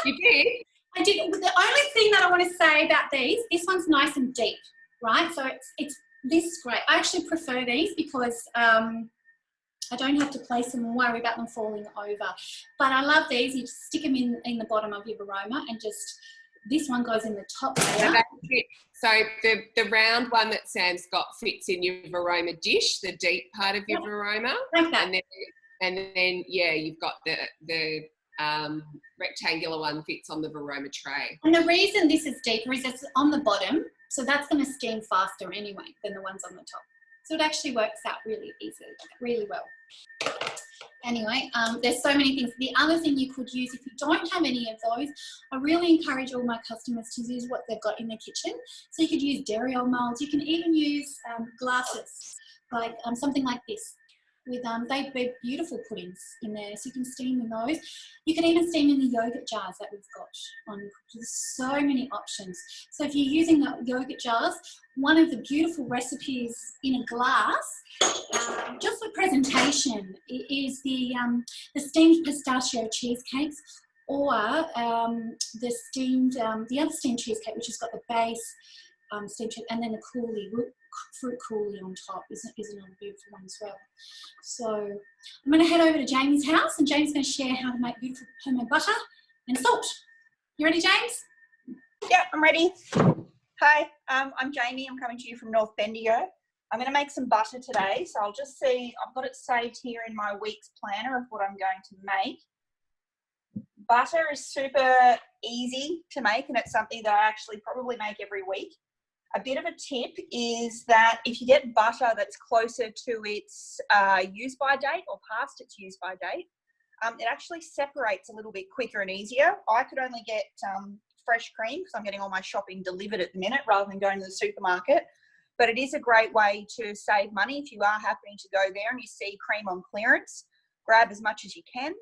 you did? I did. The only thing that I want to say about these, this one's nice and deep, right? So this is great. I actually prefer these because I don't have to place them and worry about them falling over. But I love these. You just stick them in the bottom of your Varoma and just... This one goes in the top layer. So the round one that Sam's got fits in your Varoma dish, the deep part of your Varoma. Like that. And then yeah, you've got the rectangular one fits on the Varoma tray. And the reason this is deeper is it's on the bottom, so that's going to steam faster anyway than the ones on the top. So it actually works out really easily, really well. Anyway, there's so many things. The other thing you could use, if you don't have any of those, I really encourage all my customers to use what they've got in their kitchen. So you could use dairy oil molds. You can even use glasses, like something like this. With they're beautiful puddings in there, so you can steam in those. You can even steam in the yogurt jars that we've got on. There's so many options. So if you're using the yogurt jars, one of the beautiful recipes in a glass, just for presentation, is the steamed pistachio cheesecakes, or the other steamed cheesecake, which has got the base steamed cheese, and then the fruit coulis on top is another beautiful one as well. So I'm going to head over to Jamie's house, and James is going to share how to make beautiful homemade butter and salt. You ready, James? Yeah, I'm ready. Hi, I'm Jamie. I'm coming to you from North Bendigo. I'm going to make some butter today, so I'll just see. I've got it saved here in my week's planner of what I'm going to make. Butter is super easy to make, and it's something that I actually probably make every week. A bit of a tip is that if you get butter that's closer to its use-by date or past its use-by date, it actually separates a little bit quicker and easier. I could only get fresh cream because I'm getting all my shopping delivered at the minute rather than going to the supermarket. but it is a great way to save money. If you are happening to go there and you see cream on clearance, grab as much as you can,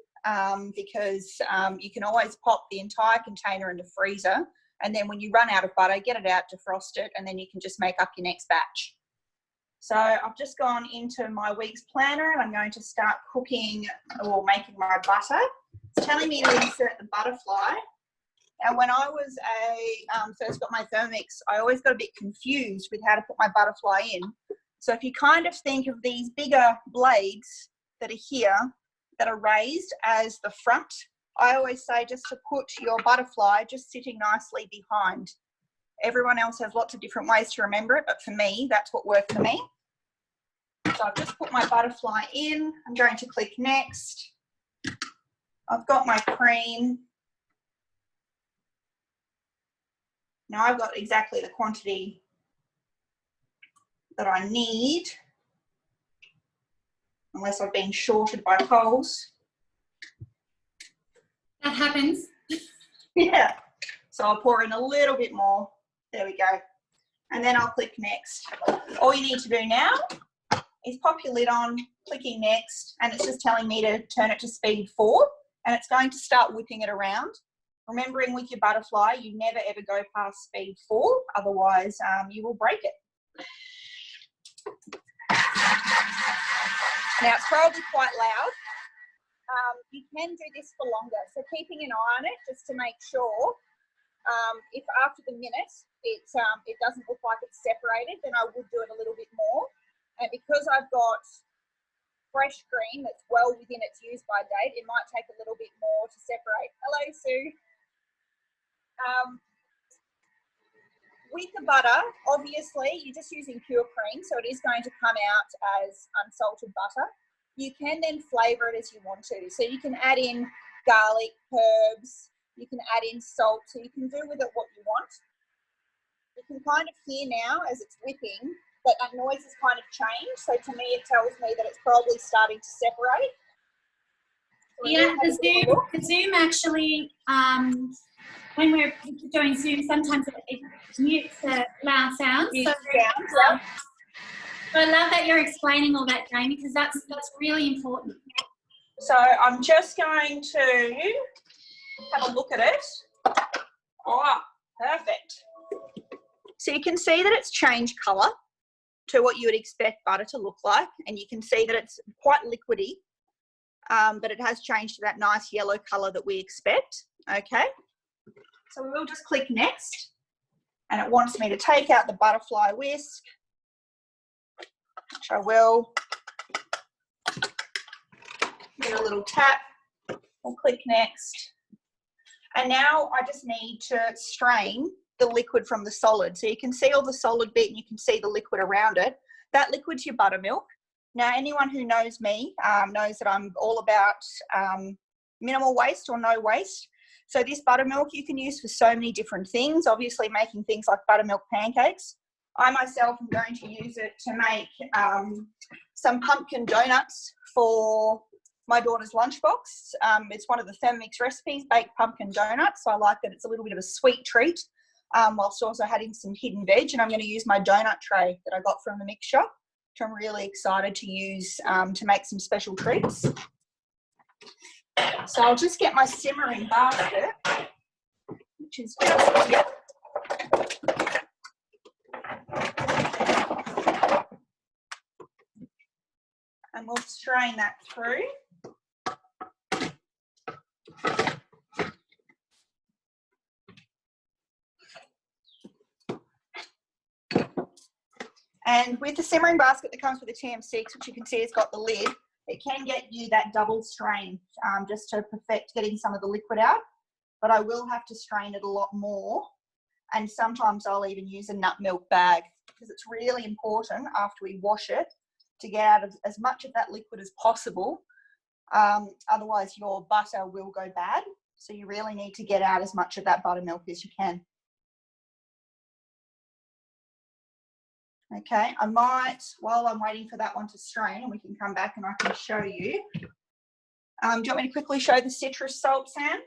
because you can always pop the entire container in the freezer, and then when you run out of butter, get it out, defrost it, and then you can just make up your next batch. So I've just gone into my week's planner and I'm going to start cooking or making my butter. It's telling me to insert the butterfly. And when I was first got my Thermomix, I always got a bit confused with how to put my butterfly in. So if you kind of think of these bigger blades that are here, that are raised as the front, I always say just to put your butterfly just sitting nicely behind. Everyone else has lots of different ways to remember it, but for me, that's what worked for me. So I've just put my butterfly in. I'm going to click next. I've got my cream. Now I've got exactly the quantity that I need, unless I've been shorted by Coles. That happens. Yeah. So I'll pour in a little bit more. There we go. And then I'll click next. All you need to do now is pop your lid on, clicking next, and it's just telling me to turn it to speed 4, and it's going to start whipping it around. Remembering with your butterfly, you never ever go past speed 4, otherwise you will break it. Now it's probably quite loud. You can do this for longer, so keeping an eye on it just to make sure. If after the minute it doesn't look like it's separated, then I would do it a little bit more. And because I've got fresh cream that's well within its use by date, it might take a little bit more to separate. Hello, Sue. With the butter, obviously, you're just using pure cream, so it is going to come out as unsalted butter. You can then flavour it as you want to. So you can add in garlic, herbs, you can add in salt, so you can do with it what you want. You can kind of hear now as it's whipping that that noise has kind of changed. So to me, it tells me that it's probably starting to separate. So yeah, the Zoom actually, when we're doing Zoom, sometimes it mutes the loud sounds. So I love that you're explaining all that, Jamie, because that's really important. So I'm just going to have a look at it. Oh, perfect. So you can see that it's changed colour to what you would expect butter to look like, and you can see that it's quite liquidy, but it has changed to that nice yellow colour that we expect. Okay, so we will just click next, and it wants me to take out the butterfly whisk, which I will. Give it a little tap. We'll click next. And now I just need to strain the liquid from the solid. So you can see all the solid bit and you can see the liquid around it. That liquid's your buttermilk. Now, anyone who knows me knows that I'm all about minimal waste or no waste. So this buttermilk you can use for so many different things, obviously making things like buttermilk pancakes. I myself am going to use it to make some pumpkin donuts for my daughter's lunchbox. It's one of the Thermomix recipes, baked pumpkin donuts. So I like that it's a little bit of a sweet treat, whilst also having some hidden veg. And I'm going to use my donut tray that I got from the mix shop, which I'm really excited to use to make some special treats. So I'll just get my simmering basket, which is just here. And we'll strain that through. And with the simmering basket that comes with the TM6, which you can see has got the lid, it can get you that double strain just to perfect getting some of the liquid out. But I will have to strain it a lot more. And sometimes I'll even use a nut milk bag because it's really important after we wash it to get out of as much of that liquid as possible. Otherwise your butter will go bad. So you really need to get out as much of that buttermilk as you can. Okay, I might, while I'm waiting for that one to strain, and we can come back and I can show you. Do you want me to quickly show the citrus salt, Sam,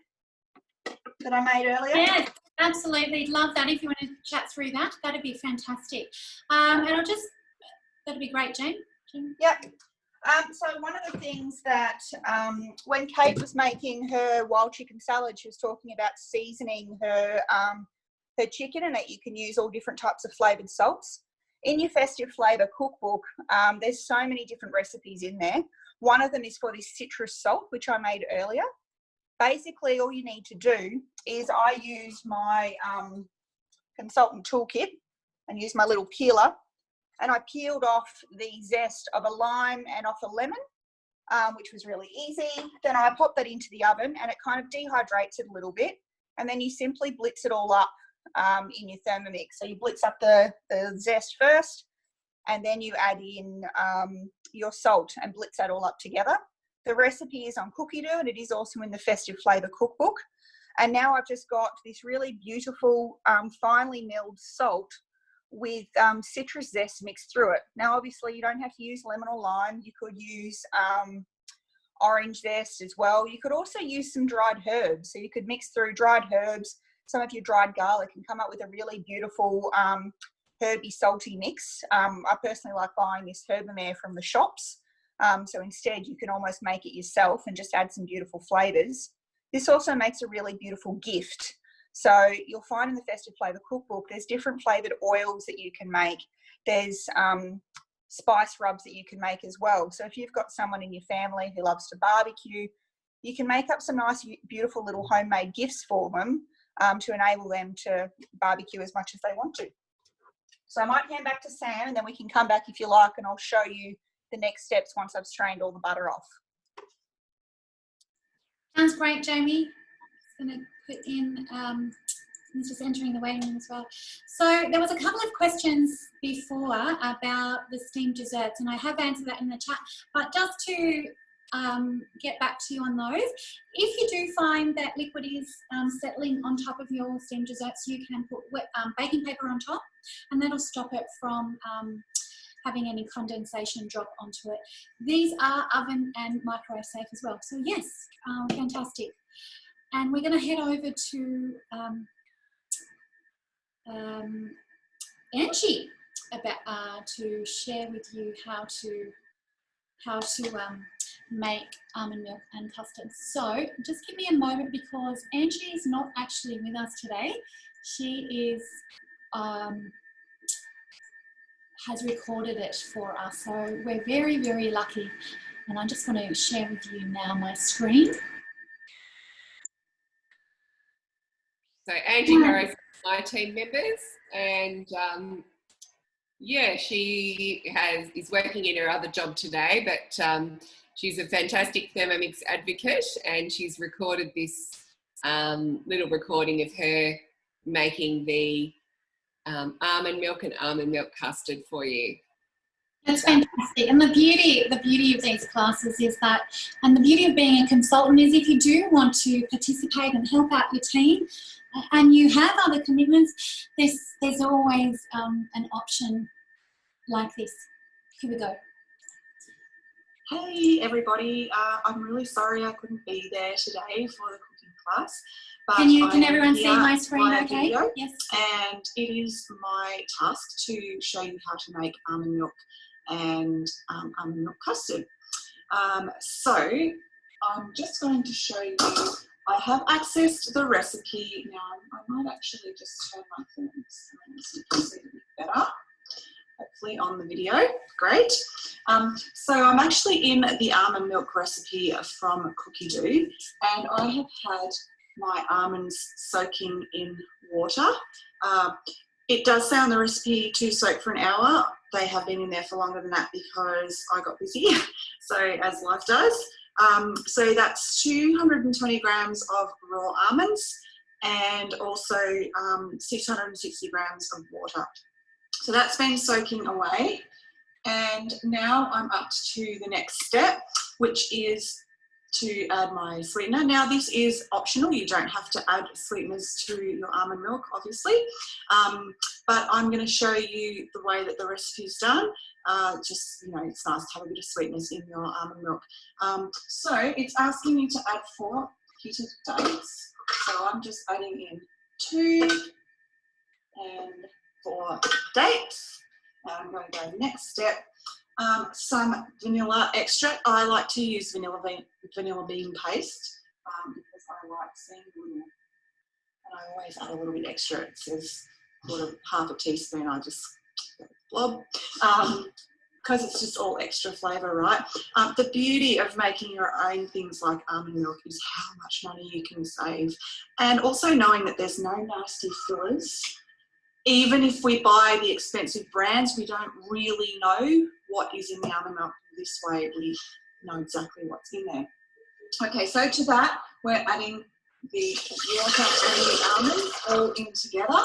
that I made earlier? Yes, Absolutely, love that. If you want to chat through that, that'd be fantastic. And that'd be great, Jane. Yep. So one of the things that when Kate was making her wild chicken salad, she was talking about seasoning her chicken, and that you can use all different types of flavoured salts. In your festive flavour cookbook, there's so many different recipes in there. One of them is for this citrus salt, which I made earlier. Basically, all you need to do is I use my consultant toolkit and use my little peeler, and I peeled off the zest of a lime and off a lemon, which was really easy. Then I pop that into the oven, and it kind of dehydrates it a little bit, and then you simply blitz it all up in your Thermomix. So you blitz up the zest first, and then you add in your salt and blitz that all up together. The recipe is on Cookie Dough, and it is also in the Festive Flavour Cookbook. And now I've just got this really beautiful finely milled salt with citrus zest mixed through it. Now, obviously, you don't have to use lemon or lime. You could use orange zest as well. You could also use some dried herbs. So you could mix through dried herbs, some of your dried garlic, and come up with a really beautiful herby salty mix. I personally like buying this Herbamare from the shops. So instead you can almost make it yourself and just add some beautiful flavours. This also makes a really beautiful gift. So you'll find in the Festive Flavour Cookbook, there's different flavoured oils that you can make. There's spice rubs that you can make as well. So if you've got someone in your family who loves to barbecue, you can make up some nice, beautiful little homemade gifts for them to enable them to barbecue as much as they want to. So I might hand back to Sam, and then we can come back if you like, and I'll show you the next steps once I've strained all the butter off. Sounds great, Jamie. Just going to put in, I'm just entering the waiting room as well. So there was a couple of questions before about the steamed desserts, and I have answered that in the chat, but just to get back to you on those, if you do find that liquid is settling on top of your steamed desserts, you can put wet, baking paper on top, and that'll stop it from having any condensation drop onto it. These are oven and microwave safe as well. So yes, fantastic. And we're going to head over to Angie about to share with you how to make almond milk and custard. So just give me a moment, because Angie is not actually with us today. She is has recorded it for us, so we're very, very lucky. And I just want to share with you now my screen. So Angie Harris is my team members, and yeah, she is working in her other job today, but she's a fantastic Thermomix advocate, and she's recorded this little recording of her making the almond milk and almond milk custard for you. That's fantastic. And the beauty of these classes is that, and the beauty of being a consultant is, if you do want to participate and help out your team and you have other commitments, there's always an option like this. Here we go. Hey everybody, I'm really sorry I couldn't be there today for the cooking class. But Can everyone see my screen okay? Video, yes. And it is my task to show you how to make almond milk and almond milk custard. So I'm just going to show you, I have accessed the recipe. Now I might actually just turn my Thermomix around so you can see it a bit better. Hopefully on the video, great. So I'm actually in the almond milk recipe from Cookie Dough, and I have had my almonds soaking in water. It does say on the recipe to soak for an hour. They have been in there for longer than that because I got busy, so as life does. So that's 220 grams of raw almonds and also 660 grams of water. So that's been soaking away, and now I'm up to the next step, which is to add my sweetener. Now this is optional, you don't have to add sweeteners to your almond milk, obviously, but I'm going to show you the way that the recipe is done. Just, you know, it's nice to have a bit of sweetness in your almond milk. So it's asking you to add 4 heated dates, so I'm just adding in 2, and for dates, I'm going to go next step. Some vanilla extract. I like to use vanilla bean paste because I like seeing little, and I always add a little bit extra. It says half a teaspoon. I just blob because it's just all extra flavour, right? The beauty of making your own things like almond milk is how much money you can save, and also knowing that there's no nasty fillers. Even if we buy the expensive brands, we don't really know what is in the almond milk. This way we know exactly what's in there. Okay, so to that, we're adding the water and the almonds all in together.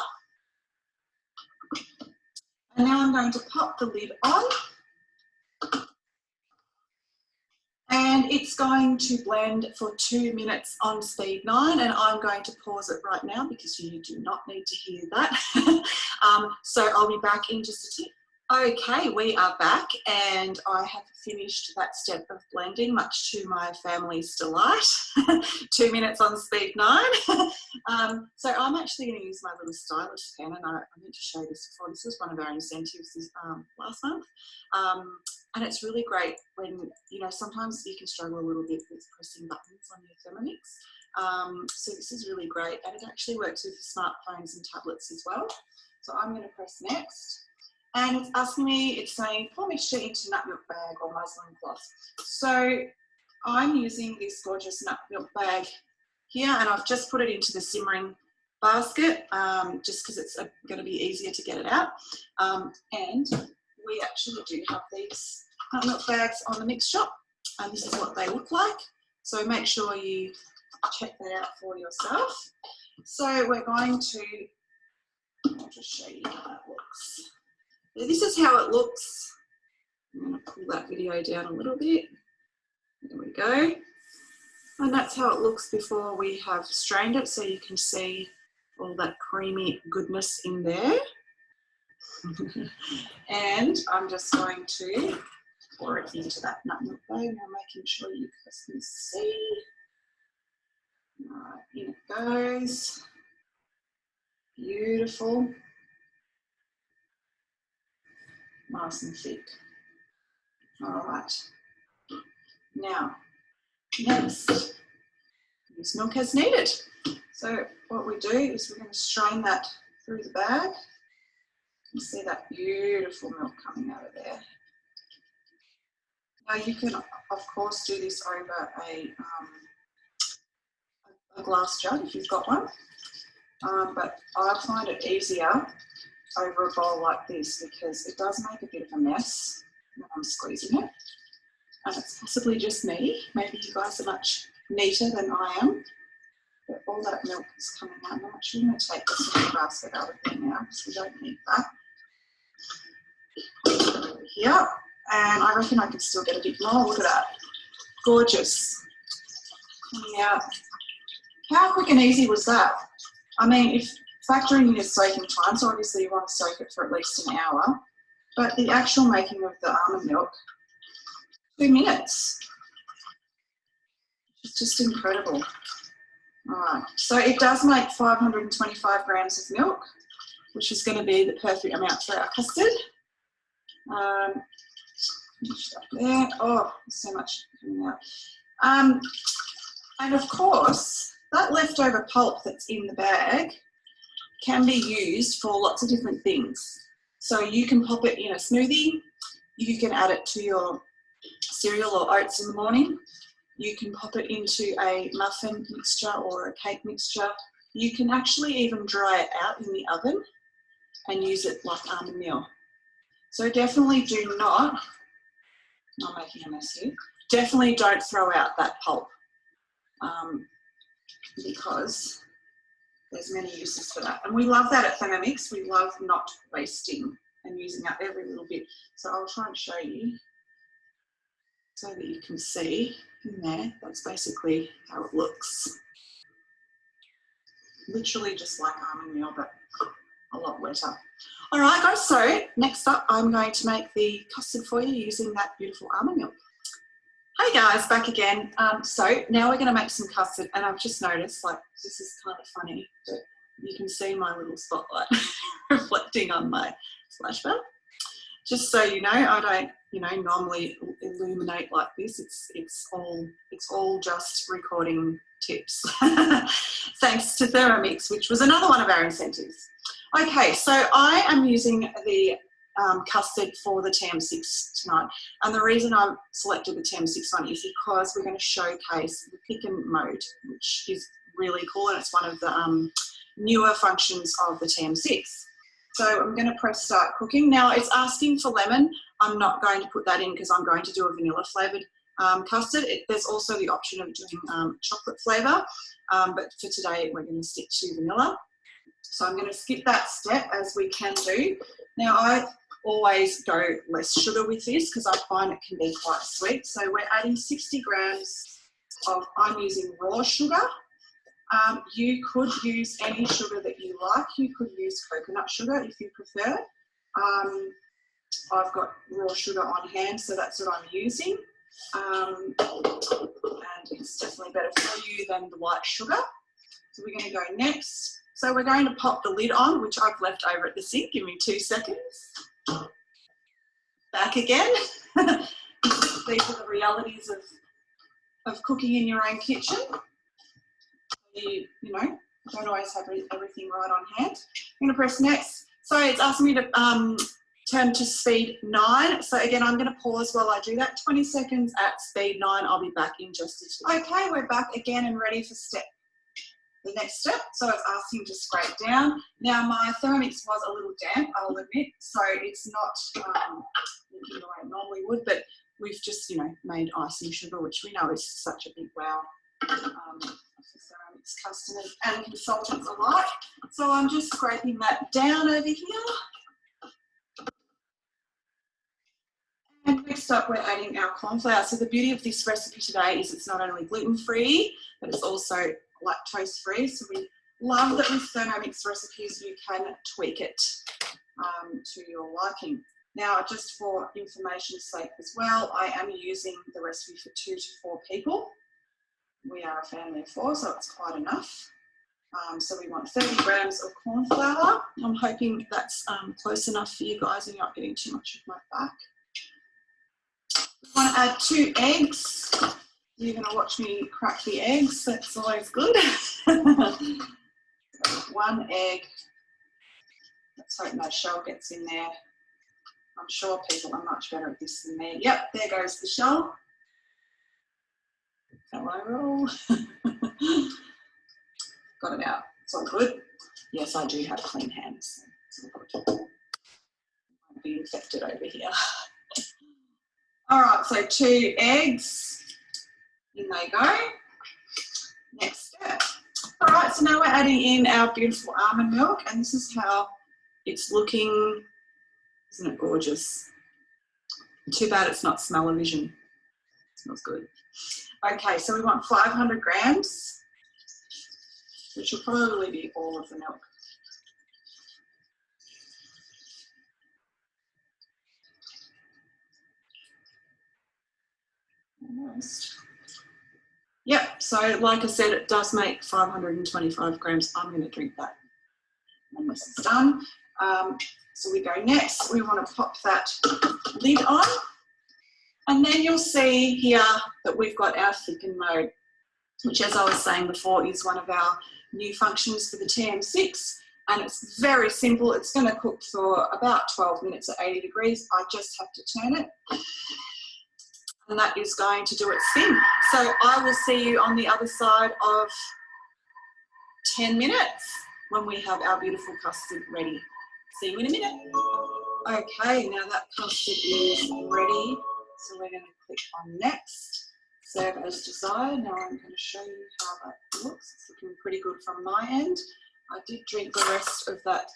And now I'm going to pop the lid on. And it's going to blend for 2 minutes on speed 9, and I'm going to pause it right now because you do not need to hear that. So I'll be back in just a tick. Okay, we are back, and I have finished that step of blending, much to my family's delight. 2 minutes on speed 9. So I'm actually going to use my little stylus pen, and I meant to show this before. This was one of our incentives last month. And it's really great when, you know, sometimes you can struggle a little bit with pressing buttons on your Thermomix. So this is really great, and it actually works with smartphones and tablets as well. So I'm going to press next. And it's asking me, it's saying, pour mixture into nut milk bag or muslin cloth. So I'm using this gorgeous nut milk bag here, and I've just put it into the simmering basket just because it's going to be easier to get it out. And we actually do have these nut milk bags on the mix shop, and this is what they look like. So make sure you check that out for yourself. So we're going to, I'll just show you how that looks. This is how it looks. I'm going to pull that video down a little bit. There we go. And that's how it looks before we have strained it, so you can see all that creamy goodness in there. And I'm just going to pour it into that nut milk bag. Now making sure you guys can see. All right, in it goes. Beautiful. Nice and thick. All right. Now, next, use milk as needed. So what we do is we're going to strain that through the bag. You see that beautiful milk coming out of there. Now you can, of course, do this over a glass jug if you've got one, but I find it easier over a bowl like this because it does make a bit of a mess when I'm squeezing it. And it's possibly just me. Maybe you guys are much neater than I am. But all that milk is coming out. I'm actually going to take the simmering basket out of there now because we don't need that. Over here. And I reckon I could still get a bit more. Look at that. Gorgeous. Coming out. How quick and easy was that? I mean, if factoring in your soaking time, so obviously you want to soak it for at least an hour, but the actual making of the almond milk, 2 minutes. It's just incredible. All right, so it does make 525 grams of milk, which is going to be the perfect amount for our custard. There. Oh, so much coming out. And of course, that leftover pulp that's in the bag can be used for lots of different things. So you can pop it in a smoothie, you can add it to your cereal or oats in the morning, you can pop it into a muffin mixture or a cake mixture. You can actually even dry it out in the oven and use it like almond meal. So definitely do not, I'm making a mess here, definitely don't throw out that pulp because there's many uses for that. And we love that at Thermomix. We love not wasting and using up every little bit. So I'll try and show you so that you can see in there. That's basically how it looks. Literally just like almond meal, but a lot wetter. All right, guys, so next up, I'm going to make the custard for you using that beautiful almond milk. Hey guys, back again. So now we're going to make some custard, and I've just noticed, like, this is kind of funny, but you can see my little spotlight reflecting on my splash pad. Just so you know, I don't, you know, normally illuminate like this. It's all just recording tips. Thanks to Thermomix, which was another one of our incentives. Okay, so I am using the custard for the TM6 tonight, and the reason I've selected the TM6 one is because we're going to showcase the thicken mode, which is really cool, and it's one of the newer functions of the TM6. So I'm going to press start cooking. Now it's asking for lemon. I'm not going to put that in because I'm going to do a vanilla flavoured custard. There's also the option of doing chocolate flavour, but for today we're going to stick to vanilla. So I'm going to skip that step, as we can do. Now I always go less sugar with this because I find it can be quite sweet. So we're adding 60 grams of, I'm using raw sugar. You could use any sugar that you like. You could use coconut sugar if you prefer. I've got raw sugar on hand, so that's what I'm using. And it's definitely better for you than the white sugar. So we're going to go next. So we're going to pop the lid on, which I've left over at the sink. Give me 2 seconds. Back again. These are the realities of cooking in your own kitchen. You know, don't always have everything right on hand. I'm going to press next. So it's asking me to turn to speed 9. So again, I'm going to pause while I do that. 20 seconds at speed 9. I'll be back in just a 2. Okay, we're back again and ready for the next step. So it's asking to scrape down. Now my Thermomix was a little damp, I'll admit, so it's not looking the way it normally would, but we've just, you know, made icing sugar, which we know is such a big wow for Thermomix customers and consultants alike. So I'm just scraping that down over here. And next up, we're adding our corn flour. So the beauty of this recipe today is it's not only gluten-free, but it's also lactose-free. So we love that with Thermomix recipes, you can tweak it to your liking. Now, just for information's sake as well, I am using the recipe for 2 to 4 people. We are a family of 4, so it's quite enough. So we want 30 grams of corn flour. I'm hoping that's close enough for you guys and you're not getting too much of my back. We want to add 2 eggs. You're going to watch me crack the eggs. That's always good. 1 egg. Let's hope no shell gets in there. I'm sure people are much better at this than me. Yep, there goes the shell. Hello, roll. Got it out. It's all good. Yes, I do have clean hands. It's all good. I'll be infected over here. All right, so 2 eggs. In they go. Next step. All right, so now we're adding in our beautiful almond milk, and this is how it's looking. Isn't it gorgeous? Too bad it's not smell-o-vision. It smells good. Okay, so we want 500 grams, which will probably be all of the milk. Almost. Yep, so like I said, it does make 525 grams. I'm going to drink that once it's done. So we go next, we want to pop that lid on, and then you'll see here that we've got our thicken mode, which, as I was saying before, is one of our new functions for the TM6, and it's very simple. It's going to cook for about 12 minutes at 80 degrees. I just have to turn it, and that is going to do its thing. So I will see you on the other side of 10 minutes when we have our beautiful custard ready. See you in a minute. Okay, now that custard is ready, so we're going to click on next. Serve as desired. Now I'm going to show you how that looks. It's looking pretty good from my end. I did drink the rest of that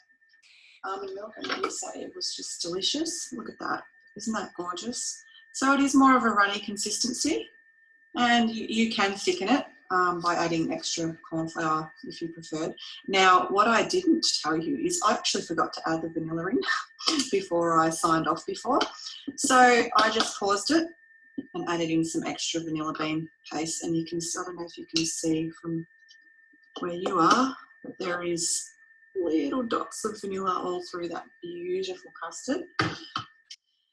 almond milk, and I would say it was just delicious. Look at that. Isn't that gorgeous? So it is more of a runny consistency, and you can thicken it by adding extra corn flour if you preferred. Now, what I didn't tell you is I actually forgot to add the vanilla in before I signed off before. So I just paused it and added in some extra vanilla bean paste, and you can, I don't know if you can see from where you are, But there is little dots of vanilla all through that beautiful custard.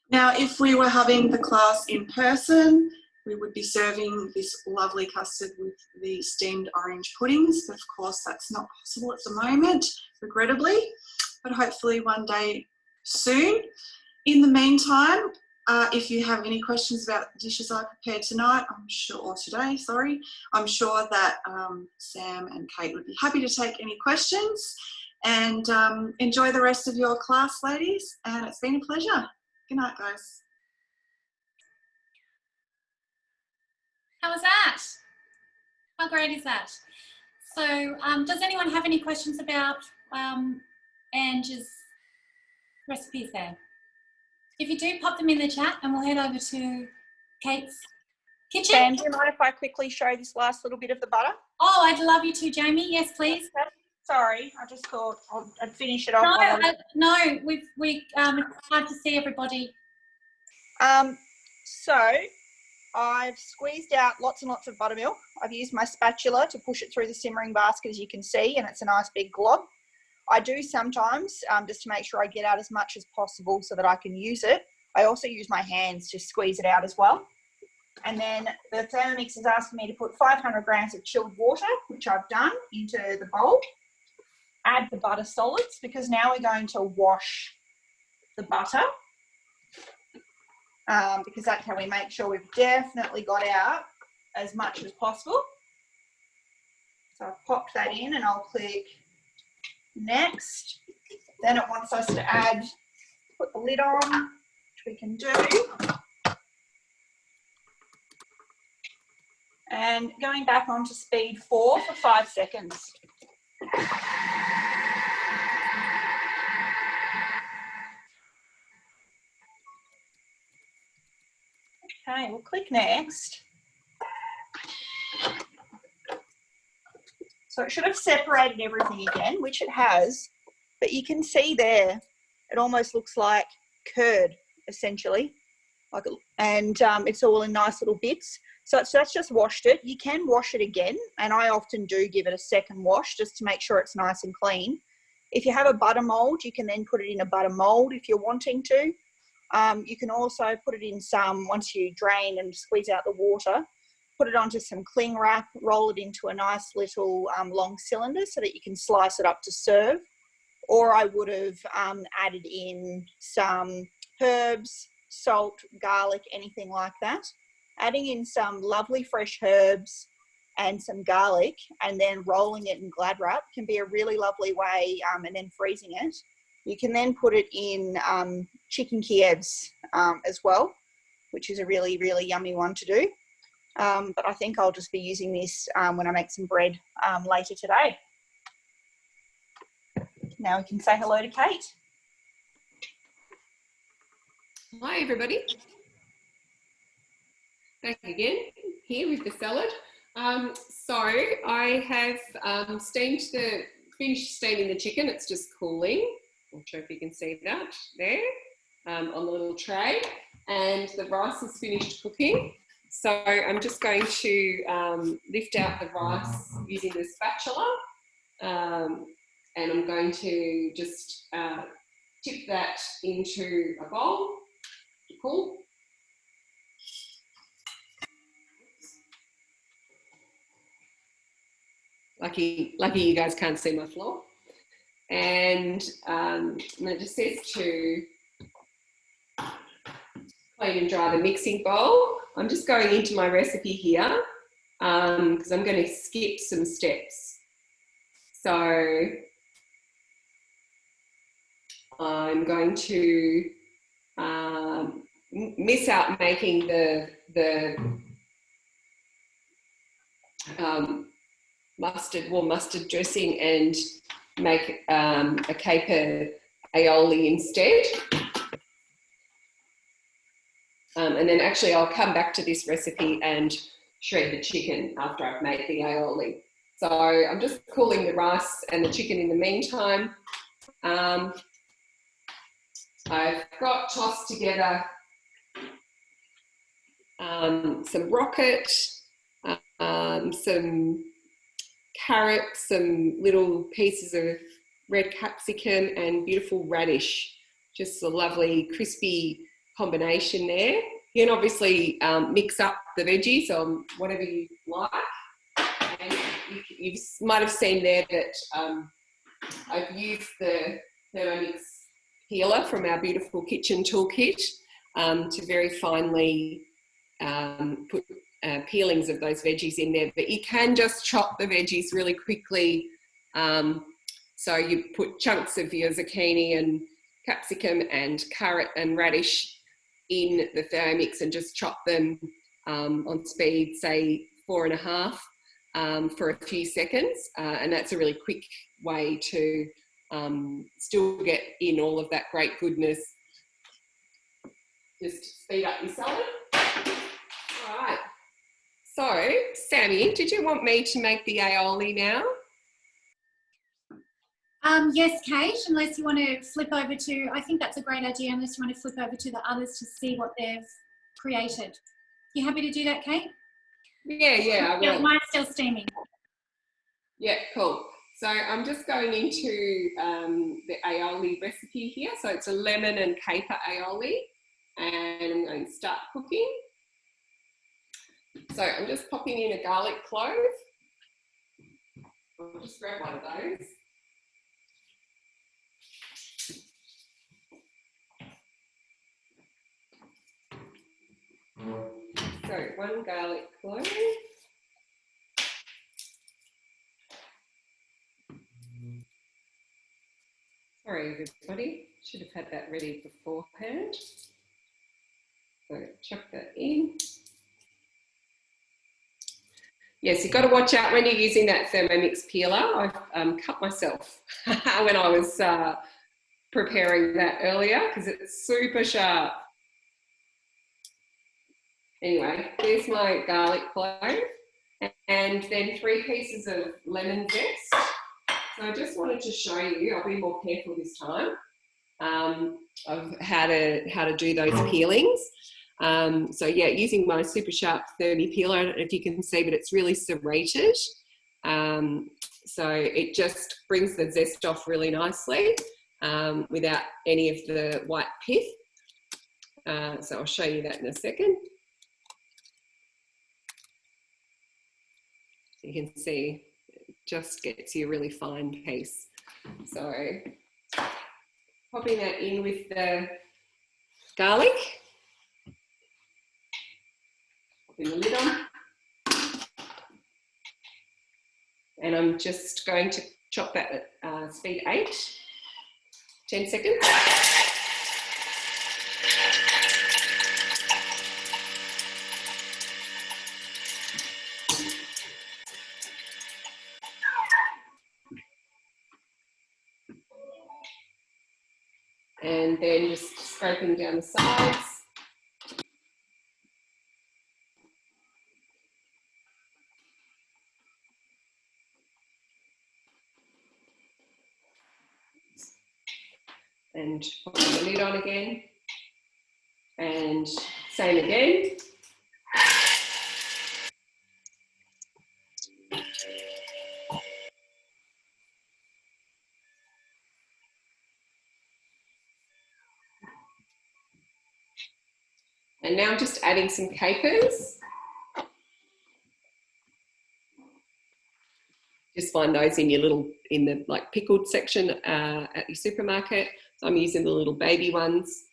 Now, if we were having the class in person, we would be serving this lovely custard with the steamed orange puddings, but of course that's not possible at the moment, regrettably, but hopefully one day soon. In the meantime, if you have any questions about the dishes I prepared tonight, I'm sure, or today, sorry, I'm sure that Sam and Kate would be happy to take any questions. And enjoy the rest of your class, ladies, and it's been a pleasure. Good night, guys. How was that? How great is that? So does anyone have any questions about Ange's recipes there? If you do, pop them in the chat and we'll head over to Kate's kitchen. Sam, do you mind if I quickly show this last little bit of the butter? Oh, I'd love you to, Jamie. Yes, please. Sorry, I just thought I'd finish it off. No, it's hard to see everybody. So I've squeezed out lots and lots of buttermilk. I've used my spatula to push it through the simmering basket, as you can see, and it's a nice big glob. I do sometimes, just to make sure I get out as much as possible so that I can use it. I also use my hands to squeeze it out as well. And then the Thermomix is asking me to put 500 grams of chilled water, which I've done, into the bowl. Add the butter solids, because now we're going to wash the butter, because that's how we make sure we've definitely got out as much as possible. So I've popped that in and I'll click next. Then it wants us to add, put the lid on, which we can do. And going back onto speed 4 for 5 seconds. Okay, we'll click next. So it should have separated everything again, which it has, but you can see there, it almost looks like curd, essentially. And it's all in nice little bits. So that's just washed it. You can wash it again, and I often do give it a second wash just to make sure it's nice and clean. If you have a butter mold, you can then put it in a butter mold if you're wanting to. You can also put it in some, once you drain and squeeze out the water, put it onto some cling wrap, roll it into a nice little long cylinder so that you can slice it up to serve. Or I would have added in some herbs, salt, garlic, anything like that. Adding in some lovely fresh herbs and some garlic, and then rolling it in Glad wrap can be a really lovely way, and then freezing it. You can then put it in chicken Kievs as well, which is a really, really yummy one to do. But I think I'll just be using this when I make some bread later today. Now we can say hello to Kate. Hi, everybody. Back again here with the salad. So I have finished steaming the chicken. It's just cooling. I'm not sure if you can see that there on the little tray. And the rice is finished cooking. So I'm just going to lift out the rice using the spatula. And I'm going to just tip that into a bowl to cool. Lucky you guys can't see my floor. And it just says to clean and dry the mixing bowl. I'm just going into my recipe here because I'm going to skip some steps. So I'm going to miss out making the warm mustard dressing and make a caper aioli instead. And then actually I'll come back to this recipe and shred the chicken after I've made the aioli. So I'm just cooling the rice and the chicken in the meantime. I've got tossed together some rocket, some carrot, some little pieces of red capsicum and beautiful radish. Just a lovely crispy combination there. You can obviously mix up the veggies on whatever you like. And you might have seen there that I've used the Thermomix peeler from our beautiful kitchen toolkit to very finely put peelings of those veggies in there. But you can just chop the veggies really quickly. So you put chunks of your zucchini and capsicum and carrot and radish in the Thermomix and just chop them on speed, say 4.5 for a few seconds. And that's a really quick way to still get in all of that great goodness. Just speed up your salad. All right. So, Sammy, did you want me to make the aioli now? Yes, Kate, unless you want to flip over to, I think that's a great idea, unless you want to flip over to the others to see what they've created. You happy to do that, Kate? Yeah, I will. Mine's still steaming. Yeah, cool. So I'm just going into the aioli recipe here. So it's a lemon and caper aioli, and I'm going to start cooking. So I'm just popping in a garlic clove. I'll just grab one of those. So 1 garlic clove. Sorry everybody, should have had that ready beforehand. So chuck that in. Yes, you've got to watch out when you're using that Thermomix peeler. I've cut myself when I was preparing that earlier because it's super sharp. Anyway, there's my garlic clove and then 3 pieces of lemon zest. So I just wanted to show you, I'll be more careful this time, of how to do those peelings. So yeah, using my super sharp Thermi peeler, I don't know if you can see, but it's really serrated. So it just brings the zest off really nicely without any of the white pith. So I'll show you that in a second. You can see it just gets you a really fine piece. So popping that in with the garlic. Popping the lid on. And I'm just going to chop that at speed 8, 10 seconds. And then just scraping down the sides. And popping the lid on again. And same again. And now I'm just adding some capers. Just find those in your little, in the like pickled section at your supermarket. So I'm using the little baby ones.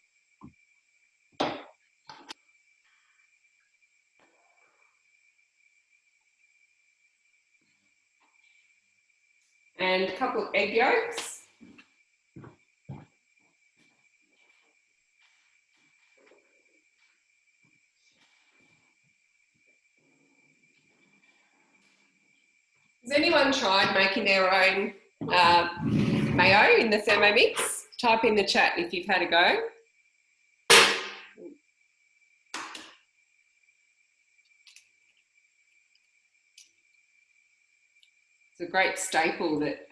And a couple of egg yolks. Has anyone tried making their own mayo in the Thermomix? Type in the chat if you've had a go. It's a great staple that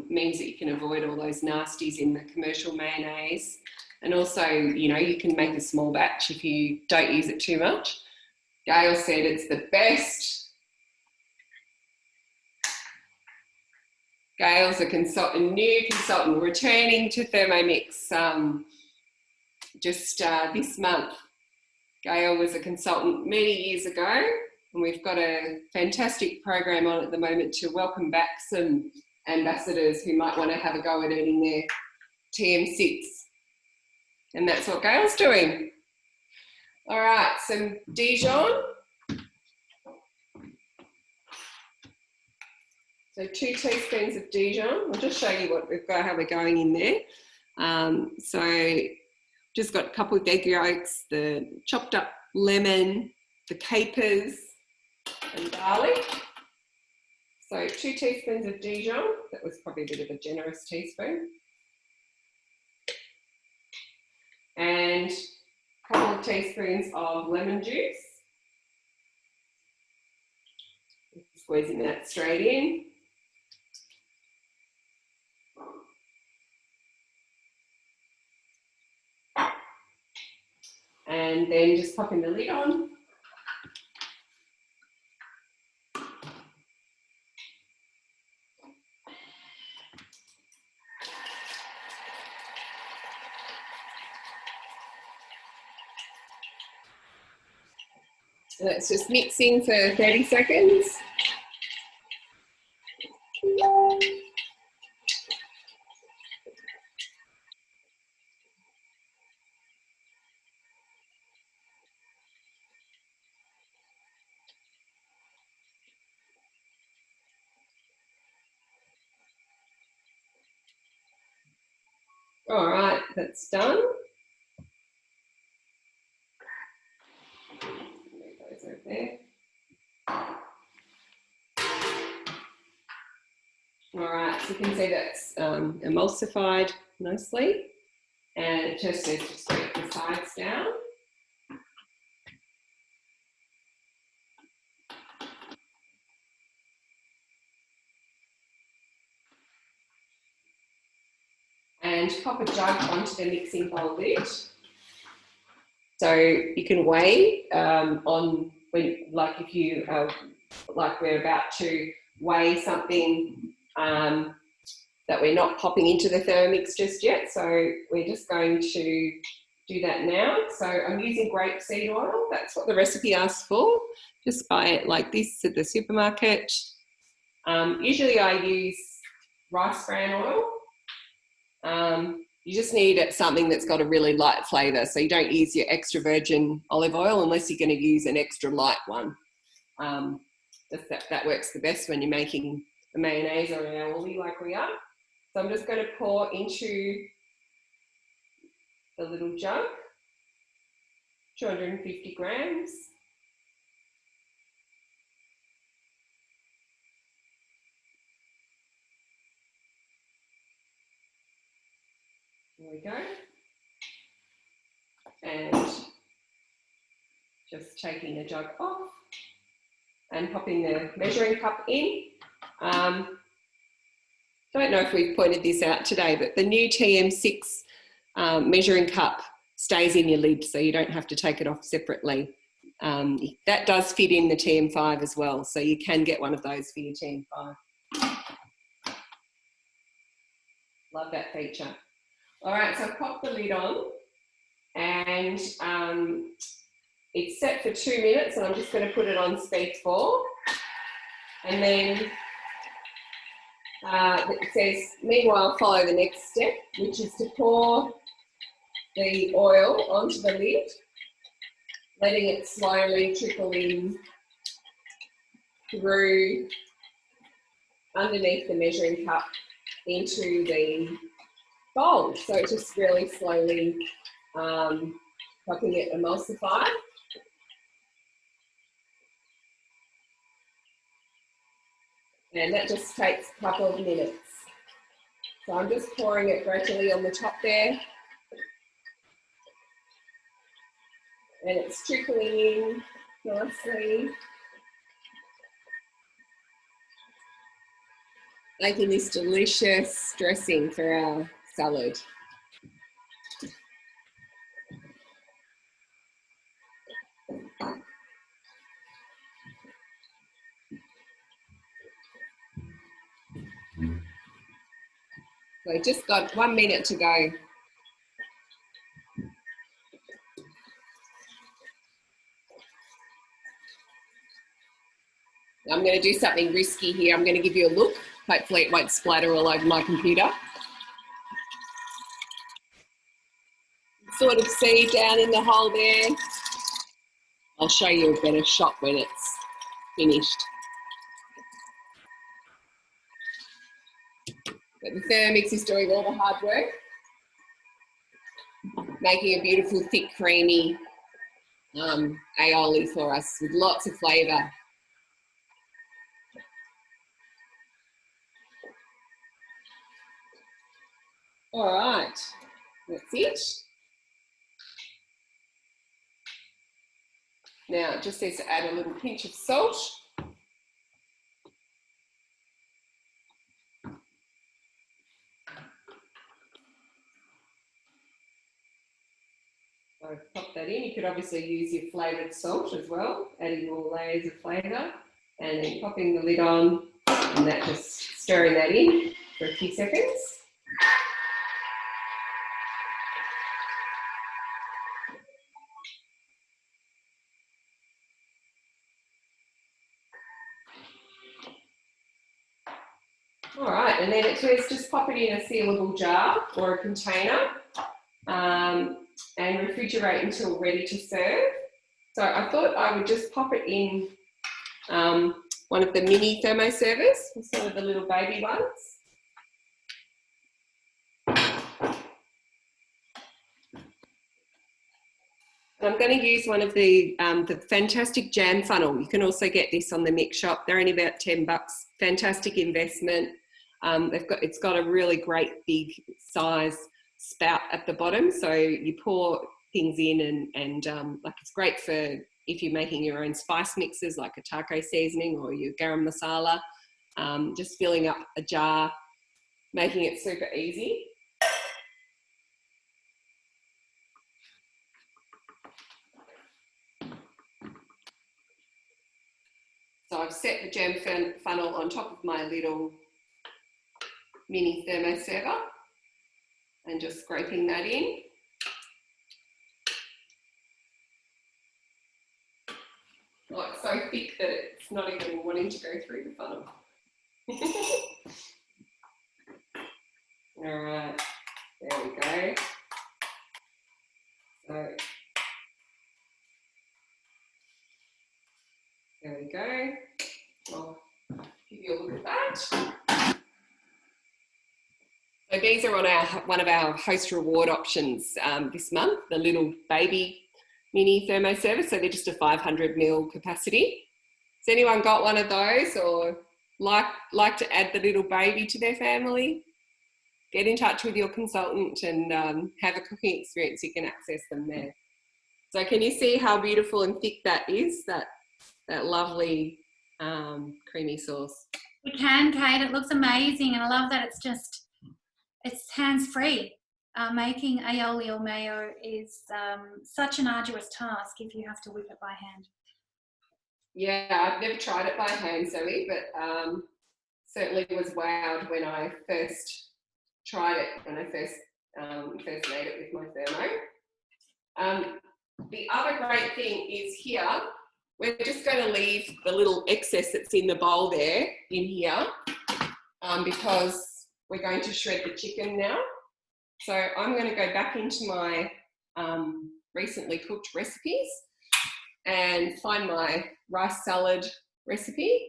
means that you can avoid all those nasties in the commercial mayonnaise. And also, you know, you can make a small batch if you don't use it too much. Gail said it's the best. Gail's a new consultant returning to Thermomix just this month. Gail was a consultant many years ago, and we've got a fantastic program on at the moment to welcome back some ambassadors who might want to have a go at earning their TM6. And that's what Gail's doing. All right, some Dijon. So 2 teaspoons of Dijon. I'll just show you what we've got, how we're going in there. So just got a couple of egg yolks, the chopped up lemon, the capers and garlic. So 2 teaspoons of Dijon. That was probably a bit of a generous teaspoon. And a couple of teaspoons of lemon juice. Squeezing that straight in. And then just popping the lid on. Let's just mix in for 30 seconds. All right, that's done. Move those over there. All right, so you can see that's emulsified nicely, and it just needs to scrape the sides down. And pop a jug onto the mixing bowl lid. So you can weigh on when, like if you like we're about to weigh something that we're not popping into the Thermomix just yet. So we're just going to do that now. So I'm using grapeseed oil. That's what the recipe asks for. Just buy it like this at the supermarket. Usually I use rice bran oil. You just need something that's got a really light flavour, so you don't use your extra virgin olive oil unless you're going to use an extra light one. That works the best when you're making a mayonnaise or an aioli like we are. So I'm just going to pour into the little jug, 250 grams. There we go. And just taking the jug off and popping the measuring cup in. Don't know if we've pointed this out today, but the new TM6 measuring cup stays in your lid, so you don't have to take it off separately. That does fit in the TM5 as well, so you can get one of those for your TM5. Love that feature. All right, so pop the lid on, and it's set for 2 minutes, and I'm just going to put it on speed 4. And then it says, meanwhile, follow the next step, which is to pour the oil onto the lid, letting it slowly trickle in through underneath the measuring cup into the bowl. So it's just really slowly helping it emulsify. And that just takes a couple of minutes. So I'm just pouring it gradually on the top there. And it's trickling in nicely. Making this delicious dressing for our salad. So just got 1 minute to go. I'm going to do something risky here. I'm going to give you a look. Hopefully it won't splatter all over my computer. Sort of see down in the hole there. I'll show you a better shot when it's finished. But the Thermomix is doing all the hard work, making a beautiful, thick, creamy aioli for us with lots of flavour. All right, that's it. Now it just says to add a little pinch of salt. So pop that in. You could obviously use your flavoured salt as well, adding more layers of flavour, and then popping the lid on, and that just stirring that in for a few seconds. All right, and then it says just pop it in a sealable jar or a container and refrigerate until ready to serve. So I thought I would just pop it in one of the mini thermoservers, sort of the little baby ones. And I'm going to use one of the fantastic jam funnel. You can also get this on the mix shop. They're only about $10. Fantastic investment. It's got a really great big size spout at the bottom, so you pour things in and like it's great for if you're making your own spice mixes like a taco seasoning or your garam masala. Just filling up a jar, making it super easy. So I've set the jam funnel on top of my little mini thermoserver and just scraping that in. Oh, it's so thick that it's not even wanting to go through the funnel. All right, there we go. So there we go. I'll give you a look at that. So these are on one of our host reward options this month, the little baby mini thermoserver. So they're just a 500 ml capacity. Has anyone got one of those or like to add the little baby to their family? Get in touch with your consultant and have a cooking experience. You can access them there. So can you see how beautiful and thick that is, that lovely creamy sauce? We can, Kate. It looks amazing, and I love that it's hands-free. Making aioli or mayo is such an arduous task if you have to whip it by hand. Yeah, I've never tried it by hand, Zoe, but certainly was wowed when I first tried it, when I first made it with my thermo. The other great thing is here, we're just going to leave the little excess that's in the bowl there in here because we're going to shred the chicken now. So I'm going to go back into my recently cooked recipes and find my rice salad recipe.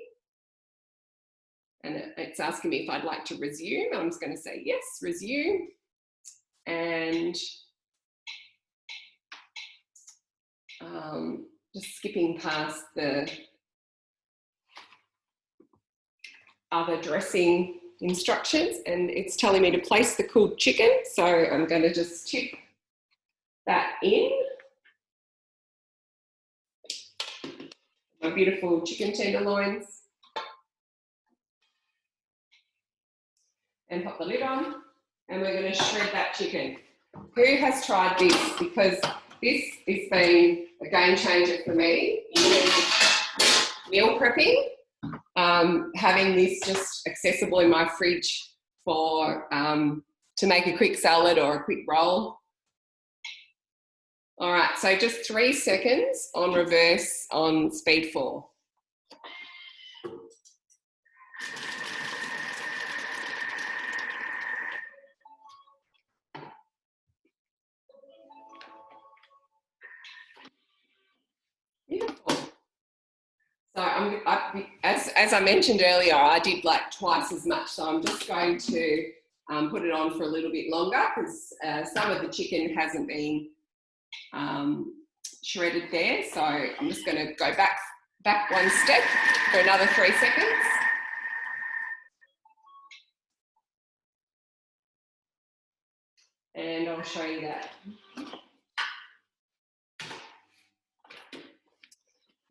And it's asking me if I'd like to resume. I'm just going to say yes, resume. And just skipping past the other dressing instructions, and it's telling me to place the cooled chicken. So I'm going to just tip that in. My beautiful chicken tenderloins. And pop the lid on, and we're going to shred that chicken. Who has tried this? Because this has been a game changer for me in terms of meal prepping. Having this just accessible in my fridge for to make a quick salad or a quick roll. All right, so just 3 seconds on reverse on speed 4. Beautiful. So as I mentioned earlier, I did like twice as much. So I'm just going to put it on for a little bit longer because some of the chicken hasn't been shredded there. So I'm just going to go back 1 step for another 3 seconds. And I'll show you that.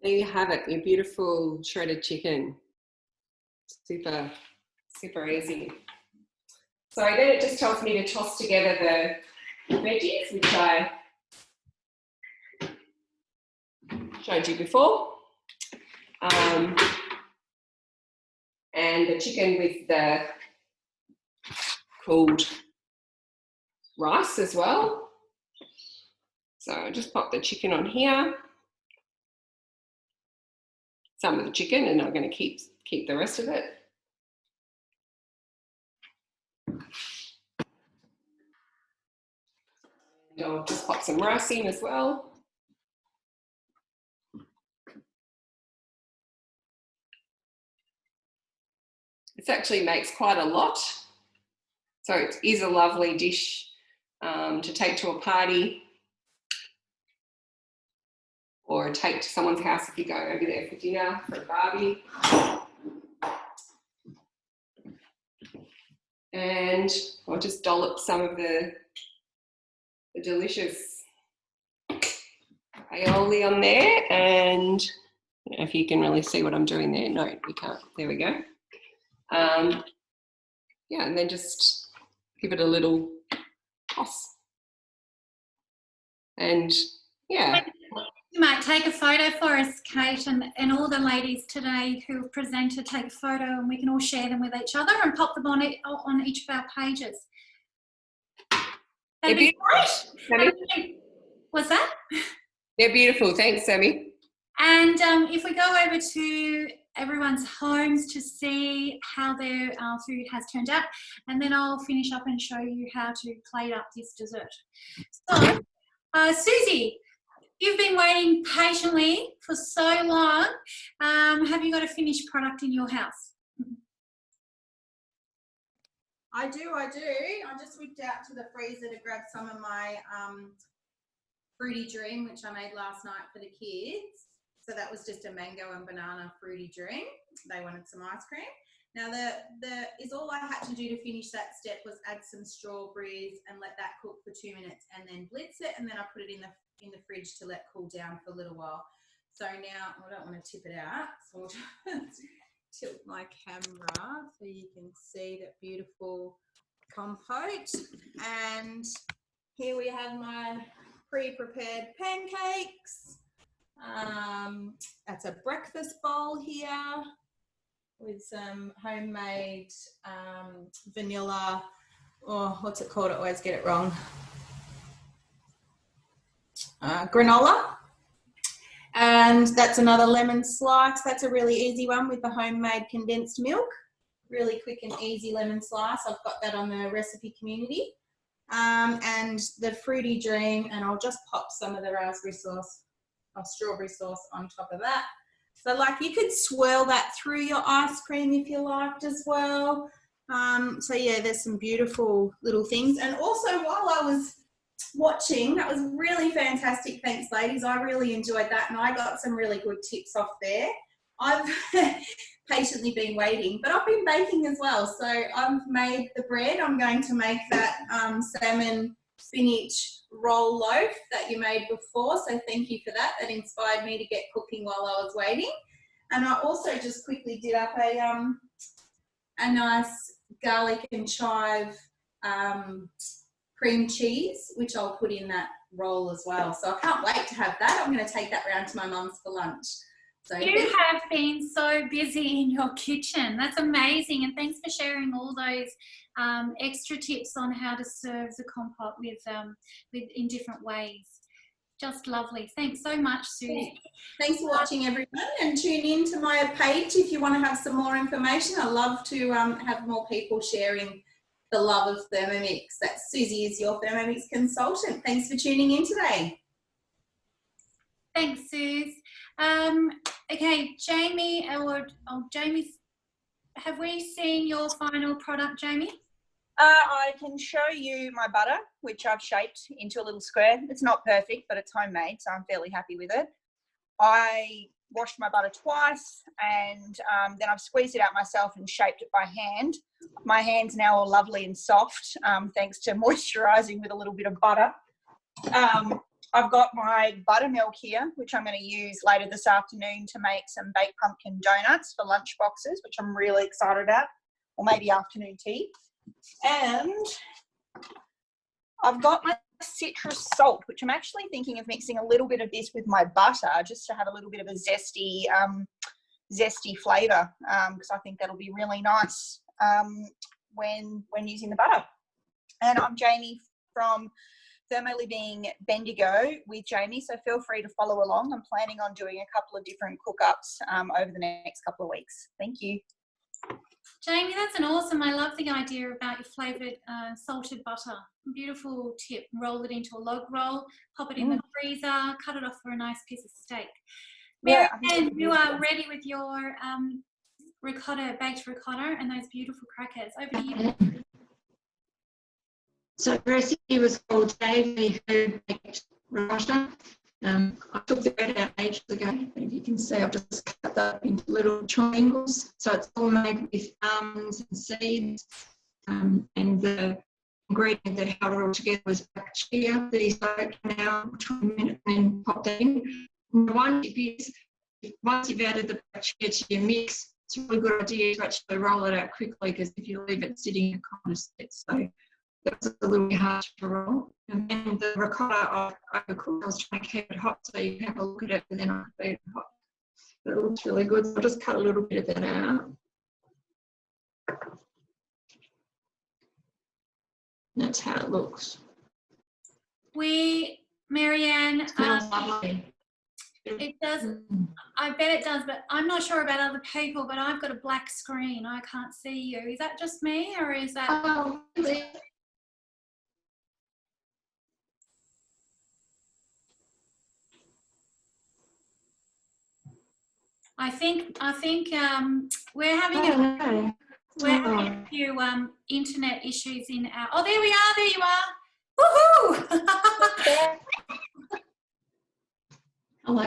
There you have it, your beautiful shredded chicken. Super, super easy. So then it just tells me to toss together the veggies, which I showed you before. And the chicken with the cooled rice as well. So I'll just pop the chicken on here. Some of the chicken, and I'm going to keep the rest of it. And I'll just pop some rice in as well. This actually makes quite a lot. So it is a lovely dish to take to a party or take to someone's house if you go over there for dinner, for a barbie. And I'll just dollop some of the delicious aioli on there. And I don't know if you can really see what I'm doing there. No, you can't. There we go. Yeah, and then just give it a little toss. And yeah. You might take a photo for us, Kate, and all the ladies today who have presented, take a photo and we can all share them with each other and pop them on each of our pages. They're beautiful. Sammy. What's that? They're beautiful. Thanks, Sammy. And if we go over to everyone's homes to see how their food has turned out, and then I'll finish up and show you how to plate up this dessert. So, Susie, you've been waiting patiently for so long. Have you got a finished product in your house? I do. I just whipped out to the freezer to grab some of my fruity dream, which I made last night for the kids. So that was just a mango and banana fruity dream. They wanted some ice cream. Now all I had to do to finish that step was add some strawberries and let that cook for 2 minutes and then blitz it, and then I put it in the fridge to let cool down for a little while. So now I don't want to tip it out, so I'll just tilt my camera so you can see that beautiful compote. And here we have my pre-prepared pancakes. That's a breakfast bowl here with some homemade vanilla, or what's it called? I always get it wrong. Granola. And that's another lemon slice. That's a really easy one with the homemade condensed milk. Really quick and easy lemon slice. I've got that on the recipe community. And the fruity dream, and I'll just pop some of the raspberry sauce or strawberry sauce on top of that. So like you could swirl that through your ice cream if you liked as well. So yeah, there's some beautiful little things. And also while I was watching, that was really fantastic. Thanks, ladies. I really enjoyed that, and I got some really good tips off there. I've patiently been waiting, but I've been baking as well. So I've made the bread. I'm going to make that salmon spinach roll loaf that you made before. So thank you for that. That inspired me to get cooking while I was waiting. And I also just quickly did up a nice garlic and chive cream cheese, which I'll put in that roll as well. So I can't wait to have that. I'm going to take that round to my mum's for lunch. So You have been so busy in your kitchen. That's amazing. And thanks for sharing all those extra tips on how to serve the compote with in different ways. Just lovely. Thanks so much, Susie. thanks for watching, everyone, and tune in to my page if you want to have some more information. I love to have more people sharing the love of Thermomix. That's Susie is your Thermomix consultant. Thanks for tuning in today. Thanks, Suze. Okay, Jamie, Jamie, have we seen your final product, Jamie? I can show you my butter, which I've shaped into a little square. It's not perfect, but it's homemade, so I'm fairly happy with it. I washed my butter twice, and then I've squeezed it out myself and shaped it by hand. My hand's now all lovely and soft, thanks to moisturising with a little bit of butter. I've got my buttermilk here, which I'm going to use later this afternoon to make some baked pumpkin donuts for lunch boxes, which I'm really excited about, or maybe afternoon tea. And I've got my citrus salt, which I'm actually thinking of mixing a little bit of this with my butter just to have a little bit of a zesty flavour, because I think that'll be really nice when using the butter. And I'm Jamie from Thermo Living Bendigo with Jamie, so feel free to follow along. I'm planning on doing a couple of different cook-ups over the next couple of weeks. Thank you. Jamie, that's an awesome. I love the idea about your flavoured salted butter. Beautiful tip. Roll it into a log roll, pop it in the freezer, cut it off for a nice piece of steak. Yeah, Marianne, you are ready with your ricotta, baked ricotta, and those beautiful crackers. Over to you. So the recipe was called Davey Herb Baked Ricotta. I took the bread out ages ago, and if you can see, I've just cut that into little triangles. So it's all made with almonds and seeds, and the ingredient that held it all together was black chia that he soaked an hour, 20 minutes, and then popped that in. And one tip is, once you've added the black chia to your mix, it's a really good idea to actually roll it out quickly, because if you leave it sitting, it kind of sets. So that's a little bit hard to roll. And then the ricotta I overcooked. I was trying to keep it hot so you can have a look at it, and then I could eat it hot. But it looks really good. So I'll just cut a little bit of that out. That's how it looks. Marianne, Smells lovely. it does. I bet it does, but I'm not sure about other people, but I've got a black screen. I can't see you. Is that just me, or is that... Oh, I think we're having a few internet issues in our... Oh, there we are. There you are. Woohoo! Hello.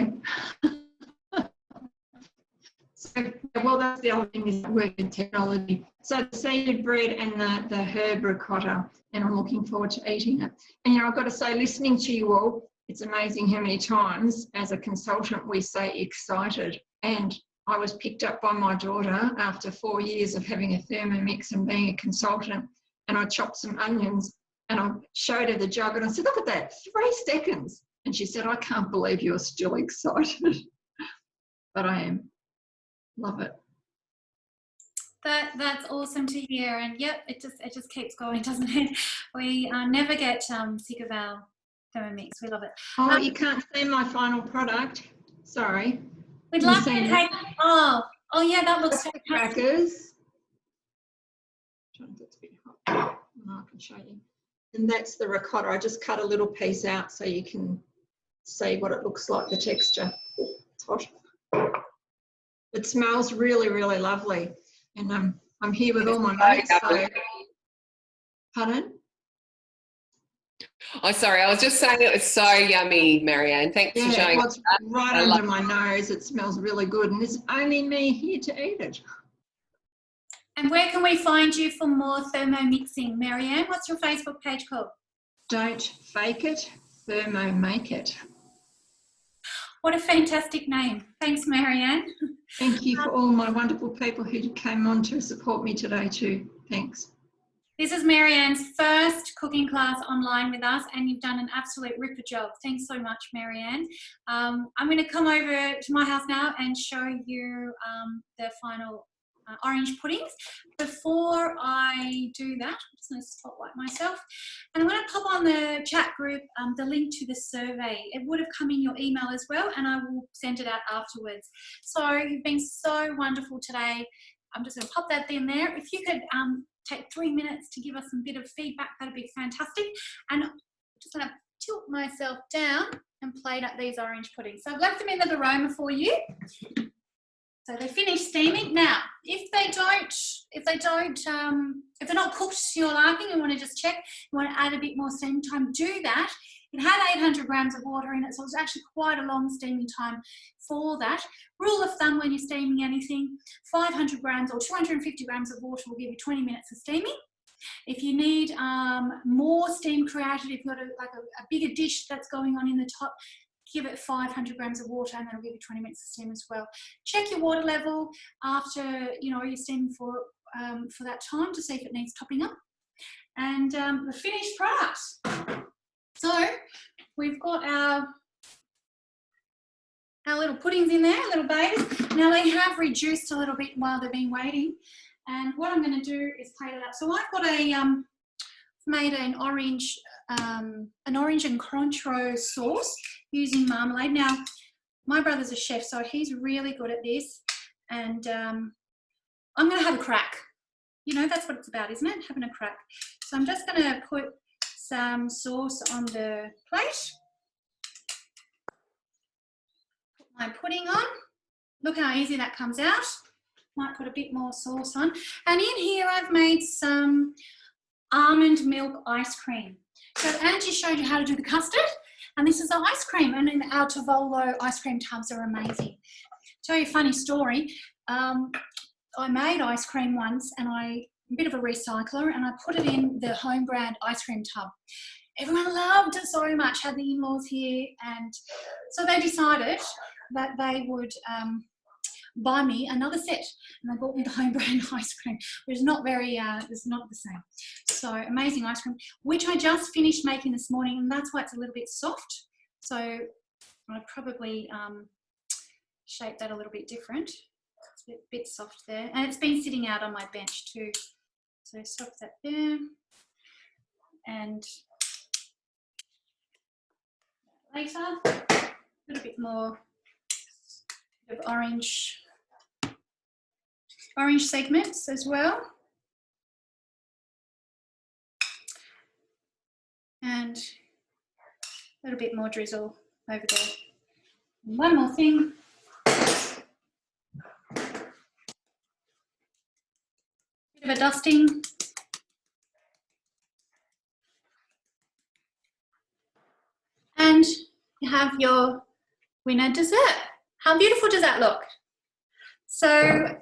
So, well, that's the other thing, is working technology. So the seeded bread and the herb ricotta, and I'm looking forward to eating it. And, I've got to say, listening to you all, it's amazing how many times as a consultant we say excited. And I was picked up by my daughter after 4 years of having a Thermomix and being a consultant, and I chopped some onions and I showed her the jug and I said, look at that, 3 seconds. And she said, I can't believe you're still excited. But I am. Love it. That's awesome to hear, and yep, it just keeps going, doesn't it? We never get sick of our Thermomix. We love it. Oh, you can't see my final product. Sorry. We'd love to take. Oh yeah, that looks fantastic. Crackers. Trying to get a bit hot. I can show you. And that's the ricotta. I just cut a little piece out so you can see what it looks like, the texture. It's hot. It smells really, really lovely. And I'm here with all my mates. So, pardon? Oh, sorry, I was just saying it was so yummy, Marianne. Thanks for showing us. It's right under my nose. It smells really good, and there's only me here to eat it. And where can we find you for more thermomixing, Marianne? What's your Facebook page called? Don't fake it, thermo make it. What a fantastic name. Thanks, Marianne. Thank you for all my wonderful people who came on to support me today too. Thanks. This is Marianne's first cooking class online with us, and you've done an absolute ripper job. Thanks so much, Marianne. I'm going to come over to my house now and show you the final orange puddings. Before I do that, I'm just going to spotlight myself, and I'm going to pop on the chat group the link to the survey. It would have come in your email as well, and I will send it out afterwards. So you've been so wonderful today. I'm just going to pop that in there. If you could take 3 minutes to give us a bit of feedback, that'd be fantastic. And I'm just going to tilt myself down and plate up these orange puddings. So I've left them in the aroma for you. So they finished steaming. Now, if they're not cooked to your liking, you want to just check, you want to add a bit more steam time, do that. It had 800 grams of water in it, so it was actually quite a long steaming time for that. Rule of thumb when you're steaming anything, 500 grams or 250 grams of water will give you 20 minutes of steaming. If you need more steam created, if you've got a bigger dish that's going on in the top, give it 500 grams of water, and that'll give you 20 minutes of steam as well. Check your water level after you're steaming for that time to see if it needs topping up. And the finished product. So we've got our little puddings in there, little babies. Now they have reduced a little bit while they've been waiting. And what I'm going to do is plate it up. So I've got made an orange and Cointreau sauce using marmalade. Now, my brother's a chef, so he's really good at this. And I'm going to have a crack. That's what it's about, isn't it? Having a crack. So I'm just going to put some sauce on the plate. Put my pudding on. Look how easy that comes out. Might put a bit more sauce on. And in here I've made some almond milk ice cream. So Angie showed you how to do the custard, and this is the ice cream, and then our Tavolo ice cream tubs are amazing. Tell you a funny story. I made ice cream once, and a bit of a recycler, and I put it in the home brand ice cream tub. Everyone loved it so much, had the in-laws here, and so they decided that they would buy me another set, and they bought me the home brand ice cream, which is not very, it's not the same. So amazing ice cream, which I just finished making this morning, and that's why it's a little bit soft. So I probably shape that a little bit different. It's a bit soft there, and it's been sitting out on my bench too. So stop that there, and later a little bit more of orange segments as well, and a little bit more drizzle over there. And one more thing. Bit of a dusting. And you have your winner dessert. How beautiful does that look? So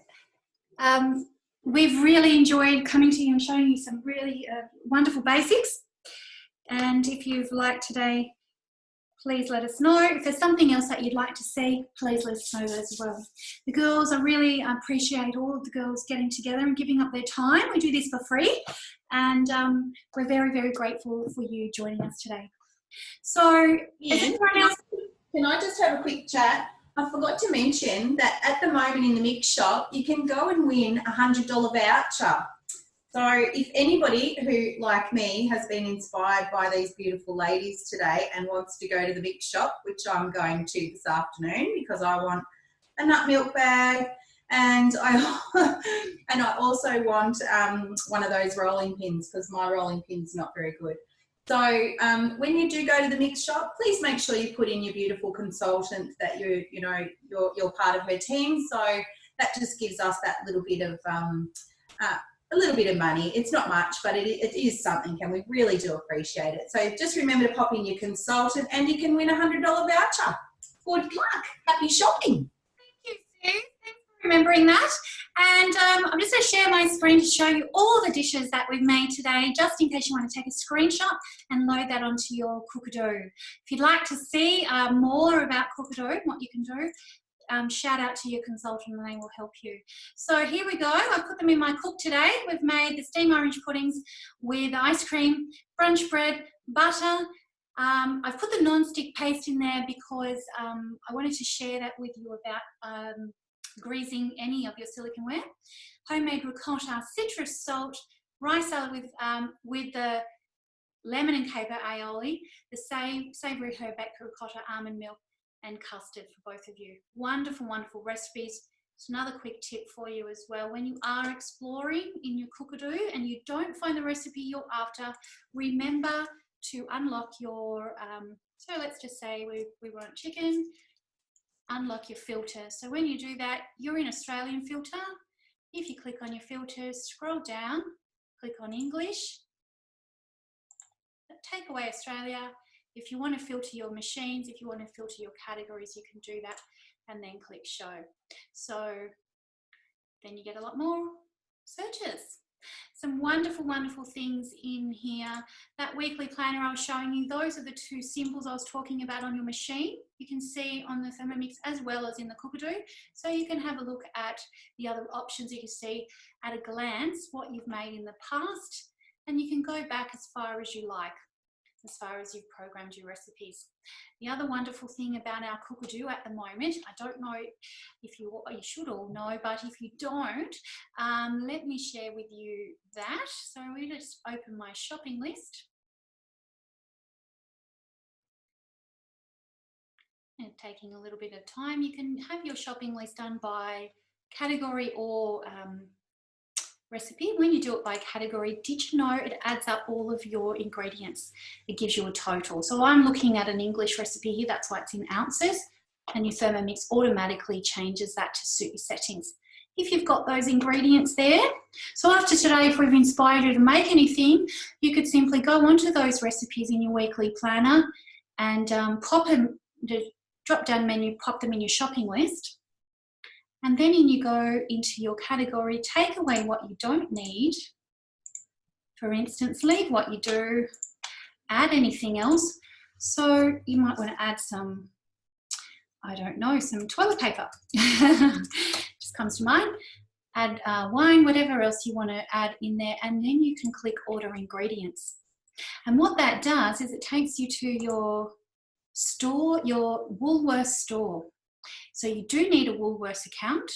we've really enjoyed coming to you and showing you some really wonderful basics. And if you've liked today, please let us know. If there's something else that you'd like to see, please let us know as well. The girls, I really appreciate all of the girls getting together and giving up their time. We do this for free, and we're very, very grateful for you joining us today. So, can I just have a quick chat? I forgot to mention that at the moment in the mix shop, you can go and win a $100 voucher. So if anybody who, like me, has been inspired by these beautiful ladies today and wants to go to the mix shop, which I'm going to this afternoon because I want a nut milk bag, and I also want one of those rolling pins because my rolling pin's not very good. So when you do go to the mix shop, please make sure you put in your beautiful consultant that you're part of her team. So that just gives us that little bit of a little bit of money. It's not much, but it is something, and we really do appreciate it. So just remember to pop in your consultant, and you can win a $100 voucher. Good luck. Happy shopping. Thank you, Sue. Thanks for remembering that. And I'm just going to share my screen to show you all the dishes that we've made today, just in case you want to take a screenshot and load that onto your cookadoo. If you'd like to see more about cookadoo and what you can do, shout out to your consultant and they will help you. So here we go. I put them in my cook today. We've made the steamed orange puddings with ice cream, brunch bread, butter. I've put the non-stick paste in there because I wanted to share that with you about greasing any of your siliconware. Homemade ricotta, citrus salt, rice salad with the lemon and caper aioli, the savoury herb baked ricotta, almond milk and custard for both of you. Wonderful, wonderful recipes. It's another quick tip for you as well. When you are exploring in your cookadoo and you don't find the recipe you're after, remember to unlock your, so let's just say we want chicken, unlock your filter. So when you do that, you're in Australian filter. If you click on your filters, scroll down, click on English, take away Australia. If you want to filter your machines, if you want to filter your categories, you can do that and then click show. So then you get a lot more searches. Some wonderful, wonderful things in here. That weekly planner I was showing you, those are the two symbols I was talking about on your machine. You can see on the Thermomix as well as in the cookadoo. So you can have a look at the other options. You can see at a glance what you've made in the past, and you can go back as far as you like, as far as you've programmed your recipes. The other wonderful thing about our cookadoo at the moment, I don't know if you should all know, but if you don't, let me share with you that. So we just open my shopping list. And taking a little bit of time, you can have your shopping list done by category or recipe. When you do it by category, did you know it adds up all of your ingredients? It gives you a total. So I'm looking at an English recipe here, that's why it's in ounces, and your Thermomix automatically changes that to suit your settings. If you've got those ingredients there, so after today, if we've inspired you to make anything, you could simply go onto those recipes in your weekly planner and pop them, the drop-down menu, pop them in your shopping list. And then you go into your category, take away what you don't need. For instance, leave what you do, add anything else. So you might want to add some, I don't know, some toilet paper. Just comes to mind. Add wine, whatever else you want to add in there, and then you can click order ingredients. And what that does is it takes you to your store, your Woolworths store. So you do need a Woolworths account.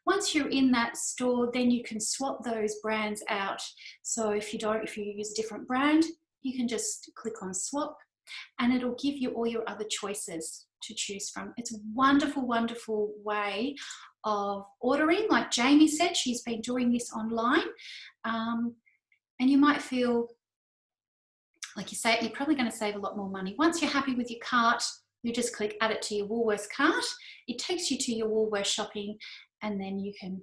Once you're in that store, then you can swap those brands out. So if you use a different brand, you can just click on swap and it'll give you all your other choices to choose from. It's a wonderful, wonderful way of ordering. Like Jamie said, she's been doing this online. And you might feel, like you say, you're probably going to save a lot more money. Once you're happy with your cart, you just click add it to your Woolworths cart. It takes you to your Woolworths shopping and then you can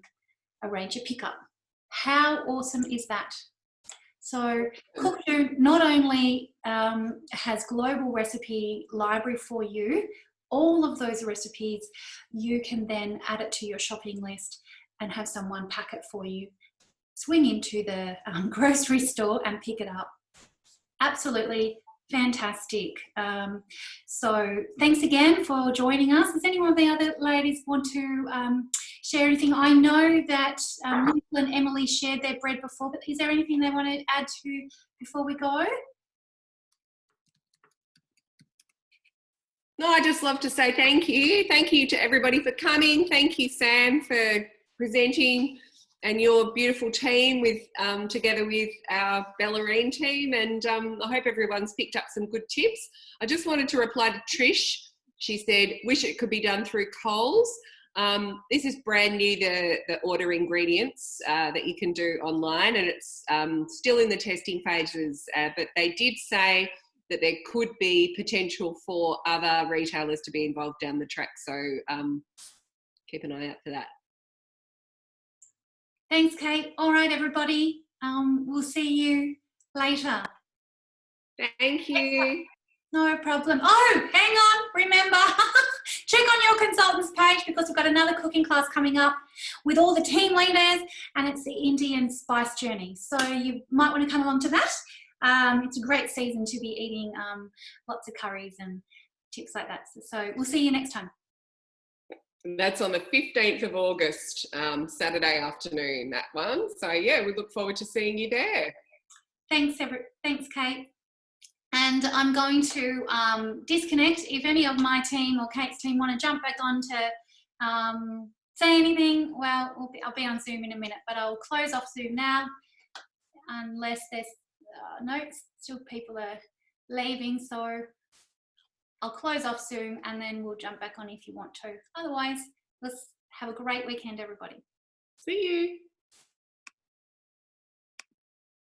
arrange your pickup. How awesome is that? So Cookadoo not only has global recipe library for you, all of those recipes, you can then add it to your shopping list and have someone pack it for you. Swing into the grocery store and pick it up. Absolutely fantastic. So thanks again for joining us. Does any one of the other ladies want to share anything? I know that Nicola and Emily shared their bread before, but is there anything they want to add to before we go? No, I just love to say thank you. Thank you to everybody for coming. Thank you, Sam, for presenting, and your beautiful team with together with our Bellarine team. And I hope everyone's picked up some good tips. I just wanted to reply to Trish. She said, wish it could be done through Coles. This is brand new, the order ingredients that you can do online, and it's still in the testing phases, but they did say that there could be potential for other retailers to be involved down the track. So keep an eye out for that. Thanks, Kate. All right, everybody. We'll see you later. Thank you. No problem. Oh, hang on. Remember, check on your consultants page because we've got another cooking class coming up with all the team leaders, and it's the Indian spice journey. So you might want to come along to that. It's a great season to be eating lots of curries and tips like that. So we'll see you next time. And that's on the 15th of August, Saturday afternoon, that one. So yeah, we look forward to seeing you there. Thanks, Kate. And I'm going to disconnect. If any of my team or Kate's team want to jump back on to say anything, well, I'll be on Zoom in a minute, but I'll close off Zoom now, unless there's no, still people are leaving. So I'll close off Zoom and then we'll jump back on if you want to. Otherwise, let's have a great weekend, everybody. See you.